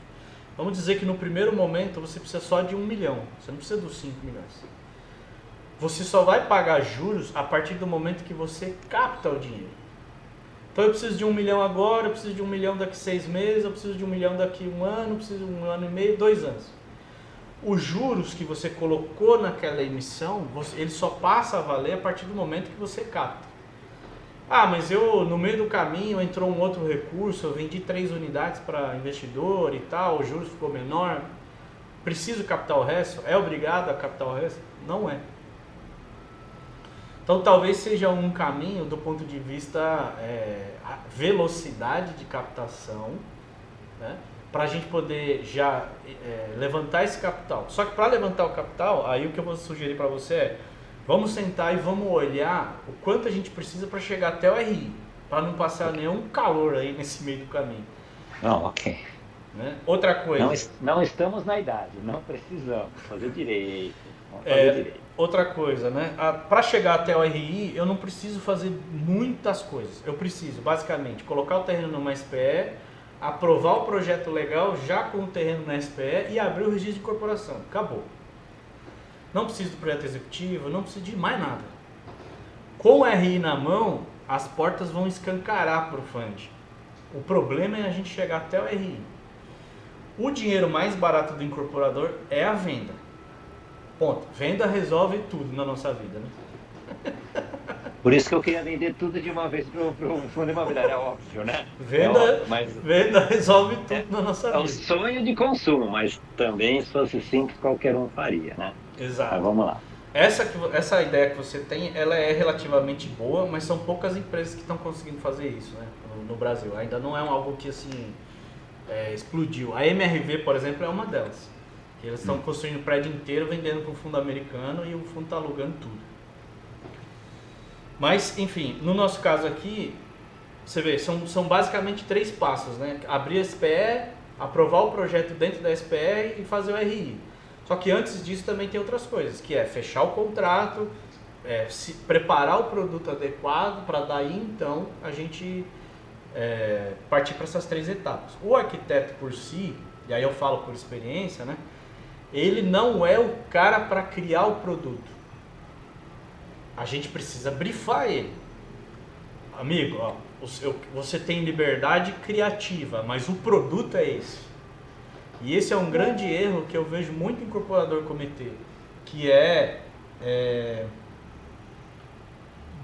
Vamos dizer que no primeiro momento você precisa só de 1 milhão, você não precisa dos 5 milhões. Você só vai pagar juros a partir do momento que você capta o dinheiro. Então eu preciso de 1 milhão agora, eu preciso de 1 milhão daqui 6 meses, eu preciso de 1 milhão daqui 1 ano, eu preciso de 1 ano e meio, 2 anos. Os juros que você colocou naquela emissão, ele só passa a valer a partir do momento que você capta. Ah, mas no meio do caminho entrou um outro recurso, eu vendi 3 unidades para investidor e tal, o juros ficou menor, preciso captar o resto? É obrigado a captar o resto? Não é. Então talvez seja um caminho do ponto de vista velocidade de captação, né, para a gente poder já levantar esse capital. Só que para levantar o capital, aí o que eu vou sugerir para você é, vamos sentar e vamos olhar o quanto a gente precisa para chegar até o RI, para não passar nenhum calor aí nesse meio do caminho. Não, ok. Né? Outra coisa... Não estamos na idade, não precisamos fazer direito. Vamos fazer direito. Outra coisa, né? Para chegar até o RI, eu não preciso fazer muitas coisas. Eu preciso, basicamente, colocar o terreno numa SPE, aprovar o projeto legal já com o terreno na SPE e abrir o registro de incorporação. Acabou. Não preciso do projeto executivo, não preciso de mais nada. Com o RI na mão, as portas vão escancarar para o fund. O problema é a gente chegar até o RI. O dinheiro mais barato do incorporador é a venda. Ponto. Venda resolve tudo na nossa vida, né? Por isso que eu queria vender tudo de uma vez para o fundo imobiliário, é óbvio, né? Venda resolve tudo na nossa vida. É o sonho de consumo, mas também se fosse simples qualquer um faria, né? Exato. Mas vamos lá. Essa ideia que você tem, ela é relativamente boa, mas são poucas empresas que estão conseguindo fazer isso, né? No Brasil. Ainda não é algo que assim explodiu. A MRV, por exemplo, é uma delas. Eles estão construindo o prédio inteiro, vendendo para o fundo americano e o fundo está alugando tudo. Mas, enfim, no nosso caso aqui, você vê, são basicamente 3 passos, né? Abrir a SPE, aprovar o projeto dentro da SPE e fazer o RI. Só que antes disso também tem outras coisas, que é fechar o contrato, preparar o produto adequado para daí então a gente partir para essas 3 etapas. O arquiteto por si, e aí eu falo por experiência, né? Ele não é o cara para criar o produto. A gente precisa brifar ele. Amigo, ó, você tem liberdade criativa, mas o produto é esse. E esse é um grande erro que eu vejo muito incorporador cometer, que é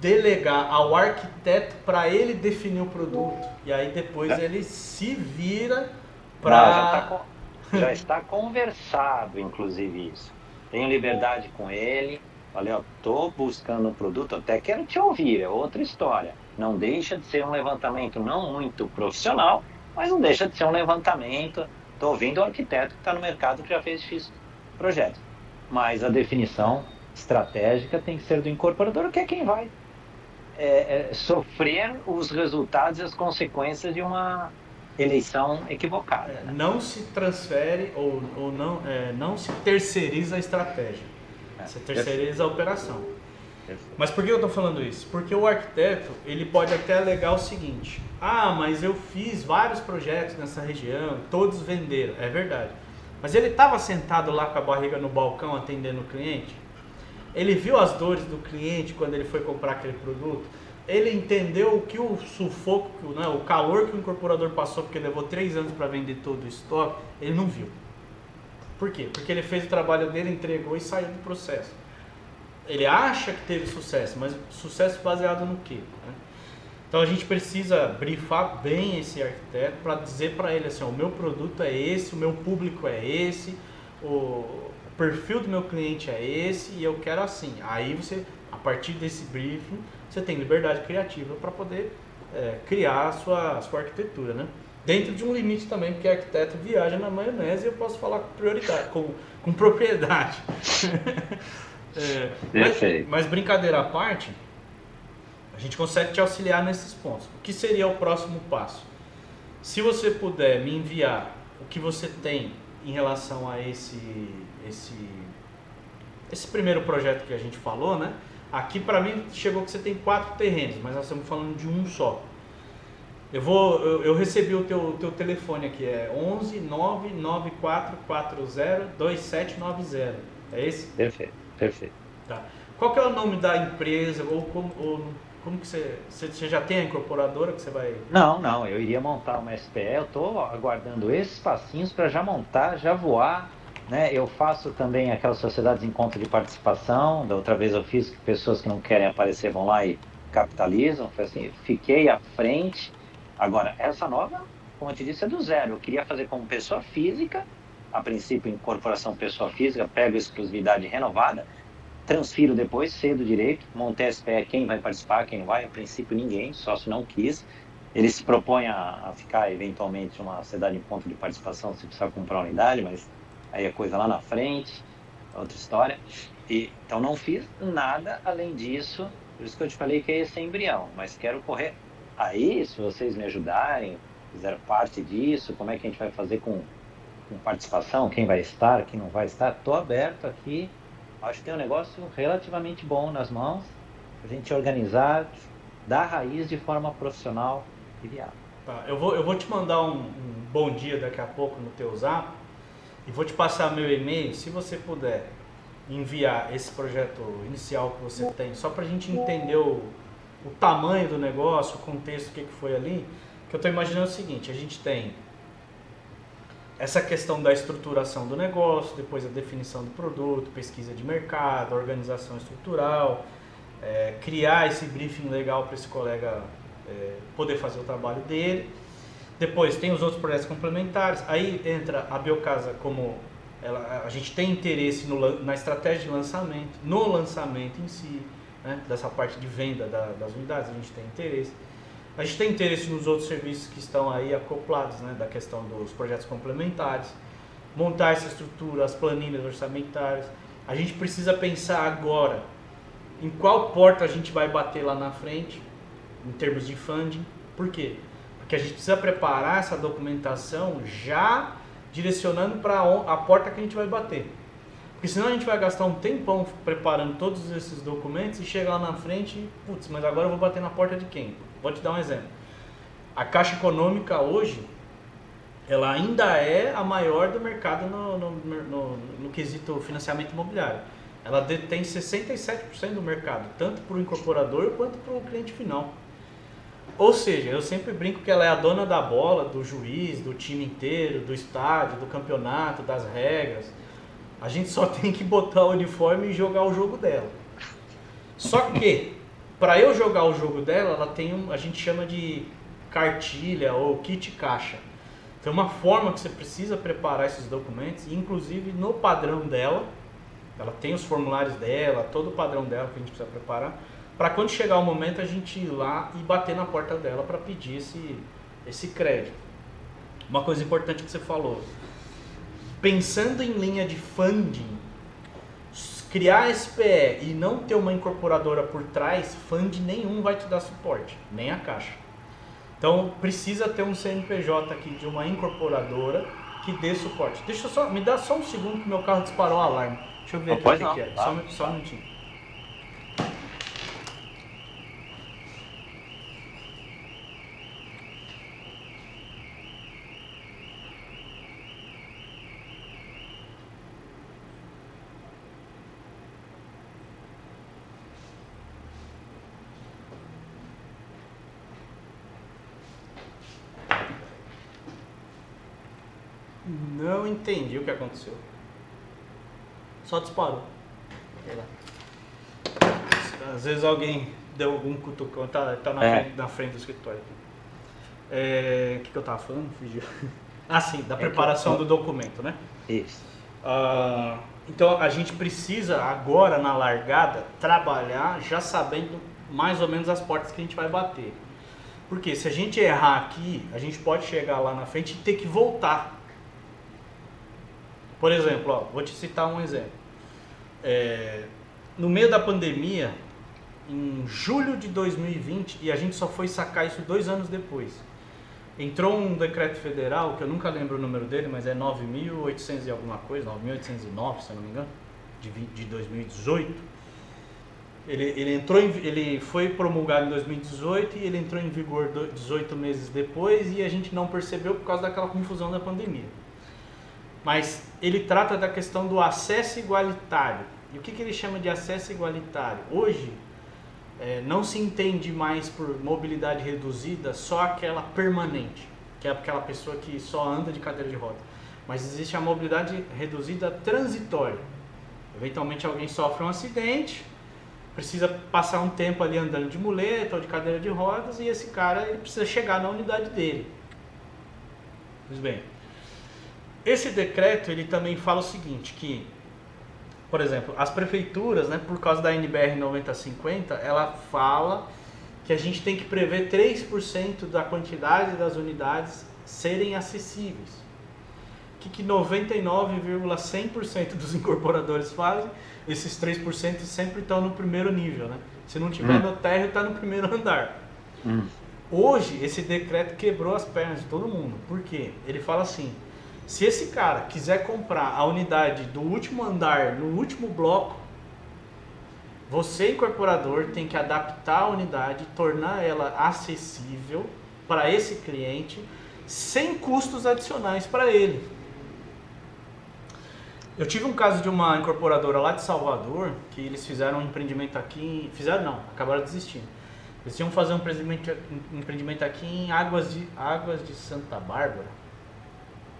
delegar ao arquiteto para ele definir o produto. E aí depois ele se vira para... Já está conversado, inclusive, isso. Tenho liberdade com ele. Falei, ó, tô buscando um produto, até quero te ouvir, é outra história. Não deixa de ser um levantamento não muito profissional, mas não deixa de ser um levantamento. Estou ouvindo o arquiteto que está no mercado que já fez X projetos. Mas a definição estratégica tem que ser do incorporador, que é quem vai sofrer os resultados e as consequências de uma eleição equivocada. Né? Não se transfere ou não se terceiriza a estratégia. Você terceiriza a operação. Mas por que eu estou falando isso? Porque o arquiteto, ele pode até alegar o seguinte: ah, mas eu fiz vários projetos nessa região, todos venderam. É verdade. Mas ele estava sentado lá com a barriga no balcão atendendo o cliente? Ele viu as dores do cliente quando ele foi comprar aquele produto? Ele entendeu o que o sufoco, né, o calor que o incorporador passou, porque levou 3 anos para vender todo o estoque? Ele não viu. Por quê? Porque ele fez o trabalho dele, entregou e saiu do processo. Ele acha que teve sucesso, mas sucesso baseado no quê? Né? Então a gente precisa brifar bem esse arquiteto para dizer para ele assim: ó, o meu produto é esse, o meu público é esse, o perfil do meu cliente é esse e eu quero assim. Aí você, a partir desse briefing, você tem liberdade criativa para poder criar a sua arquitetura, né? Dentro de um limite também, porque arquiteto viaja na maionese e eu posso falar com prioridade, com propriedade. Mas brincadeira à parte, a gente consegue te auxiliar nesses pontos. O que seria o próximo passo? Se você puder me enviar o que você tem em relação a esse primeiro projeto que a gente falou, né? Aqui para mim chegou que você tem 4 terrenos, mas nós estamos falando de um só. Eu recebi o teu telefone aqui, é 11 99440 2790. É esse? Perfeito. Tá. Qual que é o nome da empresa ou Como que você já tem a incorporadora que você vai... Não, eu iria montar uma SPE, eu estou aguardando esses passinhos para já montar, já voar, né? Eu faço também aquelas sociedades em conta de participação, da outra vez eu fiz que pessoas que não querem aparecer vão lá e capitalizam, foi assim, fiquei à frente. Agora, essa nova, como eu te disse, é do zero, eu queria fazer como pessoa física, a princípio incorporação pessoa física, pego exclusividade renovada, transfiro depois, cedo direito, montei a SPE, quem vai participar, quem não vai, a princípio ninguém, sócio não quis. Ele se propõe a ficar eventualmente uma sociedade em ponto de participação se precisar comprar unidade, mas aí é coisa lá na frente, outra história. Então não fiz nada além disso, por isso que eu te falei que é esse embrião, mas quero correr. Aí, se vocês me ajudarem, fizer parte disso, como é que a gente vai fazer com participação, quem vai estar, quem não vai estar, estou aberto aqui. Acho que tem um negócio relativamente bom nas mãos, a gente organizar da raiz de forma profissional e viável. Tá, eu vou te mandar um bom dia daqui a pouco no teu zap e vou te passar meu e-mail, se você puder enviar esse projeto inicial que você tem, só para a gente entender o tamanho do negócio, o contexto, o que foi ali, que eu estou imaginando o seguinte, a gente tem essa questão da estruturação do negócio, depois a definição do produto, pesquisa de mercado, organização estrutural, criar esse briefing legal para esse colega poder fazer o trabalho dele. Depois tem os outros projetos complementares, aí entra a Biocasa como a gente tem interesse na estratégia de lançamento, no lançamento em si, né, dessa parte de venda das unidades, a gente tem interesse. A gente tem interesse nos outros serviços que estão aí acoplados, né, da questão dos projetos complementares, montar essa estrutura, as planilhas orçamentárias. A gente precisa pensar agora em qual porta a gente vai bater lá na frente, em termos de funding. Por quê? Porque a gente precisa preparar essa documentação já direcionando para a porta que a gente vai bater. Porque senão a gente vai gastar um tempão preparando todos esses documentos e chegar lá na frente e, putz, mas agora eu vou bater na porta de quem? Vou te dar um exemplo. A Caixa Econômica hoje, ela ainda é a maior do mercado no quesito financiamento imobiliário. Ela detém 67% do mercado, tanto para o incorporador quanto para o cliente final. Ou seja, eu sempre brinco que ela é a dona da bola, do juiz, do time inteiro, do estádio, do campeonato, das regras. A gente só tem que botar o uniforme e jogar o jogo dela. Só que, para eu jogar o jogo dela, ela tem a gente chama de cartilha ou kit caixa. Tem uma forma que você precisa preparar esses documentos, inclusive no padrão dela, ela tem os formulários dela, todo o padrão dela que a gente precisa preparar, para quando chegar o momento a gente ir lá e bater na porta dela para pedir esse crédito. Uma coisa importante que você falou, pensando em linha de funding, criar SPE e não ter uma incorporadora por trás, fund nenhum vai te dar suporte, nem a Caixa. Então precisa ter um CNPJ aqui de uma incorporadora que dê suporte. Me dá só um segundo que meu carro disparou o alarme. Deixa eu ver aqui o que é. Só um minutinho. Não entendi o que aconteceu. Só disparou. Sei lá. Às vezes alguém deu algum cutucão, tá na frente do escritório. O que eu tava falando? Fugiu. Ah, sim, da preparação do documento, né? Isso. Então a gente precisa agora, na largada, trabalhar já sabendo mais ou menos as portas que a gente vai bater. Porque se a gente errar aqui, a gente pode chegar lá na frente e ter que voltar. Por exemplo, vou te citar um exemplo. No meio da pandemia, em julho de 2020, e a gente só foi sacar isso 2 anos depois, entrou um decreto federal, que eu nunca lembro o número dele, mas é 9.800 e alguma coisa, 9.809, se eu não me engano, de 2018. Ele foi promulgado em 2018 e ele entrou em vigor 18 meses depois e a gente não percebeu por causa daquela confusão da pandemia. Mas ele trata da questão do acesso igualitário. E o que ele chama de acesso igualitário? Hoje, não se entende mais por mobilidade reduzida só aquela permanente, que é aquela pessoa que só anda de cadeira de roda. Mas existe a mobilidade reduzida transitória. Eventualmente alguém sofre um acidente, precisa passar um tempo ali andando de muleta ou de cadeira de rodas, e esse cara ele precisa chegar na unidade dele. Pois bem, esse decreto ele também fala o seguinte, que, por exemplo, as prefeituras, né, por causa da NBR 9050, ela fala que a gente tem que prever 3% da quantidade das unidades serem acessíveis. O que 99,100% dos incorporadores fazem? Esses 3% sempre estão no primeiro nível, né? Se não tiver no térreo, está no primeiro andar. Hoje, esse decreto quebrou as pernas de todo mundo. Por quê? Ele fala assim, se esse cara quiser comprar a unidade do último andar, no último bloco, você, incorporador, tem que adaptar a unidade, tornar ela acessível para esse cliente, sem custos adicionais para ele. Eu tive um caso de uma incorporadora lá de Salvador, que eles fizeram um empreendimento aqui, acabaram desistindo. Eles iam fazer um empreendimento aqui em Águas de Santa Bárbara.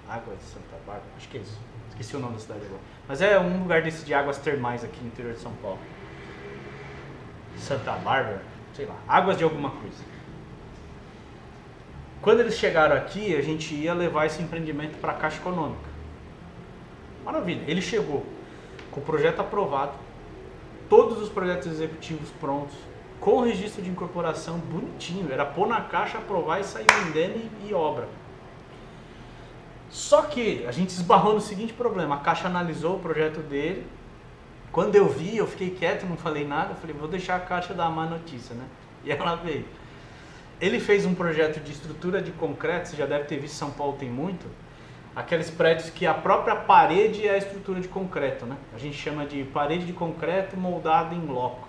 Águas de Santa Bárbara, acho que é isso. Esqueci o nome da cidade agora. Mas é um lugar desse de águas termais aqui no interior de São Paulo. Santa Bárbara, sei lá, águas de alguma coisa. Quando eles chegaram aqui, a gente ia levar esse empreendimento para a Caixa Econômica. Maravilha, ele chegou com o projeto aprovado, todos os projetos executivos prontos, com o registro de incorporação bonitinho, era pôr na caixa, aprovar e sair vendendo e obra. Só que a gente esbarrou no seguinte problema, a Caixa analisou o projeto dele, quando eu vi, eu fiquei quieto, não falei nada, falei, vou deixar a Caixa dar a má notícia, né? E ela veio. Ele fez um projeto de estrutura de concreto, você já deve ter visto, São Paulo tem muito, aqueles prédios que a própria parede é a estrutura de concreto, né? A gente chama de parede de concreto moldada em loco.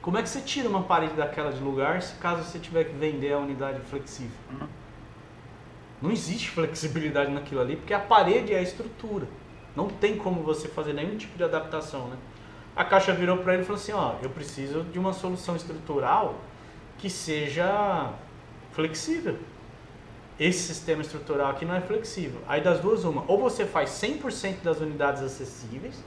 Como é que você tira uma parede daquela de lugar se caso você tiver que vender a unidade flexível? Não existe flexibilidade naquilo ali, porque a parede é a estrutura. Não tem como você fazer nenhum tipo de adaptação, né? A Caixa virou para ele e falou assim, ó, eu preciso de uma solução estrutural que seja flexível. Esse sistema estrutural aqui não é flexível. Aí das duas, uma. Ou você faz 100% das unidades acessíveis,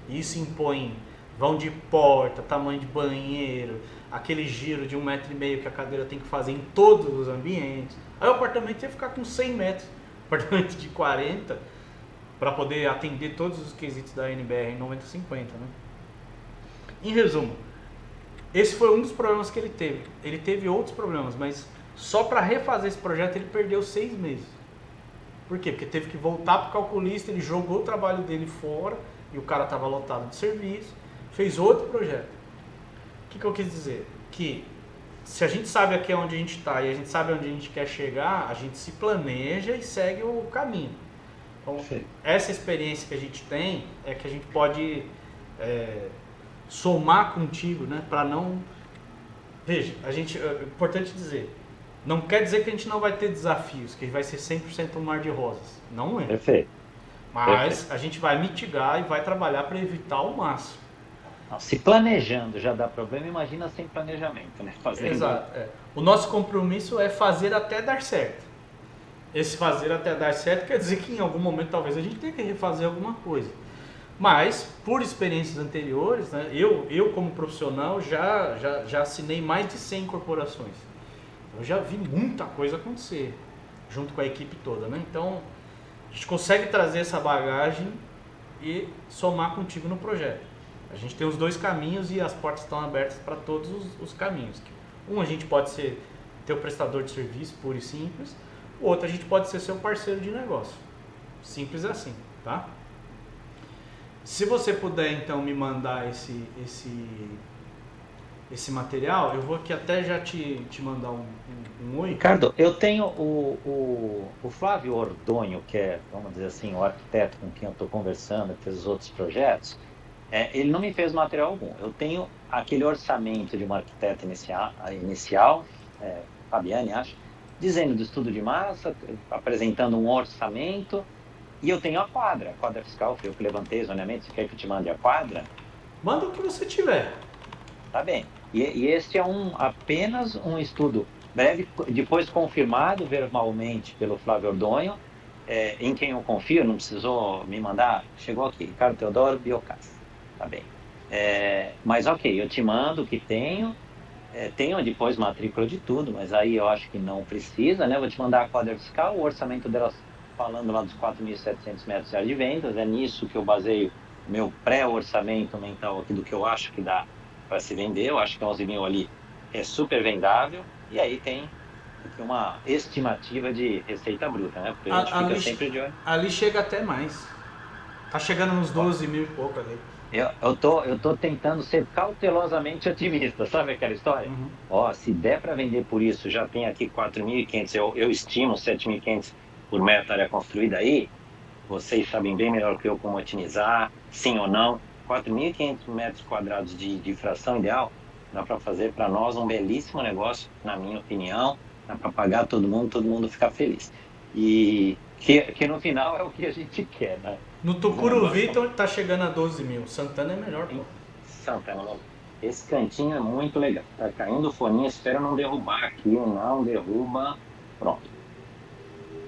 e isso impõe vão de porta, tamanho de banheiro, aquele giro de 1,5 m que a cadeira tem que fazer em todos os ambientes. Aí o apartamento ia ficar com 100 metros, apartamento de 40, para poder atender todos os quesitos da NBR 9050, né? Em resumo, esse foi um dos problemas que ele teve. Ele teve outros problemas, mas só para refazer esse projeto ele perdeu 6 meses. Por quê? Porque teve que voltar para o calculista, ele jogou o trabalho dele fora e o cara estava lotado de serviço, fez outro projeto. O que eu quis dizer? Que se a gente sabe aqui onde a gente está e a gente sabe onde a gente quer chegar, a gente se planeja e segue o caminho. Então, essa experiência que a gente tem é que a gente pode somar contigo, né? Para não... Veja, é importante dizer, não quer dizer que a gente não vai ter desafios, que vai ser 100% um mar de rosas. Não é. Perfeito. Mas a gente vai mitigar e vai trabalhar para evitar ao máximo. Não, se planejando já dá problema, imagina sem planejamento, né? Fazendo... Exato. O nosso compromisso é fazer até dar certo. Esse fazer até dar certo quer dizer que em algum momento talvez a gente tenha que refazer alguma coisa. Mas, por experiências anteriores, né, eu como profissional já assinei mais de 100 corporações. Eu já vi muita coisa acontecer, junto com a equipe toda, né? Então, a gente consegue trazer essa bagagem e somar contigo no projeto. A gente tem os dois caminhos e as portas estão abertas para todos os caminhos. Um, a gente pode ser teu prestador de serviço, puro e simples. O outro, a gente pode ser seu parceiro de negócio. Simples assim, tá? Se você puder, então, me mandar esse material, eu vou aqui até já te mandar um oi. Ricardo, eu tenho o Flávio Ordonho, que é, vamos dizer assim, o arquiteto com quem eu estou conversando, que fez os outros projetos. Ele não me fez material algum. Eu tenho aquele orçamento de uma arquiteta inicial, Fabiane, acho, dizendo do estudo de massa, apresentando um orçamento, e eu tenho a quadra fiscal, foi eu que levantei os zoneamentos. Quer que eu te mande a quadra? Manda o que você tiver. Tá bem. E este é apenas um estudo breve, depois confirmado verbalmente pelo Flávio Ordonho, em quem eu confio, não precisou me mandar, chegou aqui, Ricardo Teodoro Biocas. Tá bem. Mas ok, eu te mando o que tenho. Tenho depois matrícula de tudo, mas aí eu acho que não precisa, né? Vou te mandar a quadra fiscal, o orçamento delas falando lá dos 4.700 metros de área de vendas, é nisso que eu baseio meu pré-orçamento mental aqui do que eu acho que dá para se vender. Eu acho que 11 mil ali é super vendável, e aí tem uma estimativa de receita bruta, né? Porque a gente fica sempre de olho. Ali chega até mais, tá chegando uns 12 mil e pouco ali. Eu tô tentando ser cautelosamente otimista, sabe aquela história? Uhum. Se der para vender por isso, já tem aqui 4.500, eu estimo 7.500 por metro área construída aí, vocês sabem bem melhor que eu como otimizar, sim ou não. 4.500 metros quadrados de fração ideal, dá para fazer para nós um belíssimo negócio, na minha opinião, dá para pagar todo mundo ficar feliz. E que no final é o que a gente quer, né? No Tucuruvi tá chegando a 12 mil. Santana é melhor, pô. Santana, esse cantinho é muito legal. Tá caindo o foninho, espero não derrubar aqui. Não derruba. Pronto.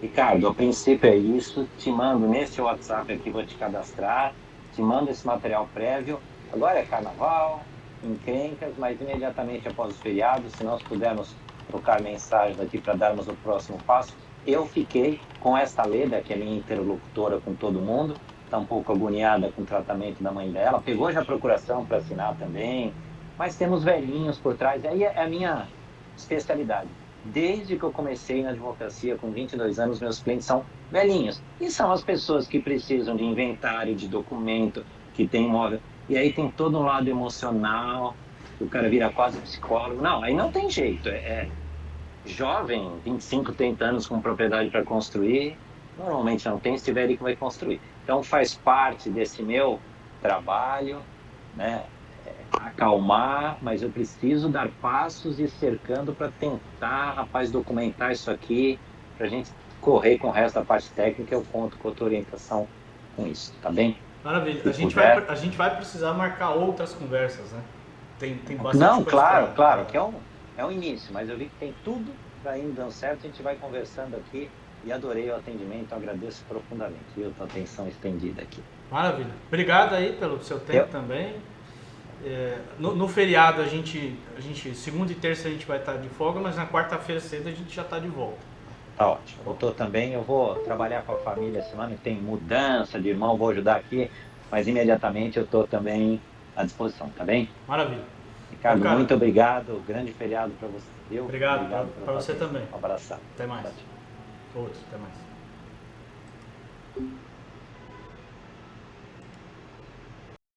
Ricardo, a princípio é isso. Te mando nesse WhatsApp aqui, vou te cadastrar. Te mando esse material prévio. Agora é carnaval, encrencas, mas imediatamente após os feriados, se nós pudermos trocar mensagens aqui para darmos o próximo passo. Eu fiquei com essa Leda, que é minha interlocutora com todo mundo, está um pouco agoniada com o tratamento da mãe dela, pegou já a procuração para assinar também, mas temos velhinhos por trás, aí é a minha especialidade. Desde que eu comecei na advocacia, com 22 anos, meus clientes são velhinhos, e são as pessoas que precisam de inventário, de documento, que tem imóvel, e aí tem todo um lado emocional, o cara vira quase psicólogo, não, aí não tem jeito, jovem, 25, 30 anos com propriedade para construir, normalmente não tem, se tiver ele que vai construir. Então faz parte desse meu trabalho, né, acalmar, mas eu preciso dar passos e cercando para tentar, rapaz, documentar isso aqui, para a gente correr com o resto da parte técnica, eu conto com a tua orientação com isso, tá bem? Maravilha, a gente vai precisar marcar outras conversas, né? Tem bastante Não, coisa claro, que é um início, mas eu vi que tem tudo para ir dando certo, a gente vai conversando aqui e adorei o atendimento, agradeço profundamente, viu, a tua atenção estendida aqui. Maravilha, obrigado aí pelo seu tempo também. No feriado a gente, segunda e terça a gente vai estar de folga, mas na quarta-feira cedo a gente já está de volta. Tá ótimo, eu vou trabalhar com a família semana, tem mudança de irmão, vou ajudar aqui, mas imediatamente eu estou também à disposição, tá bem? Maravilha. Ricardo, muito obrigado, grande feriado para você. Obrigado para você também. Um abraço. Até mais. Outro, até mais.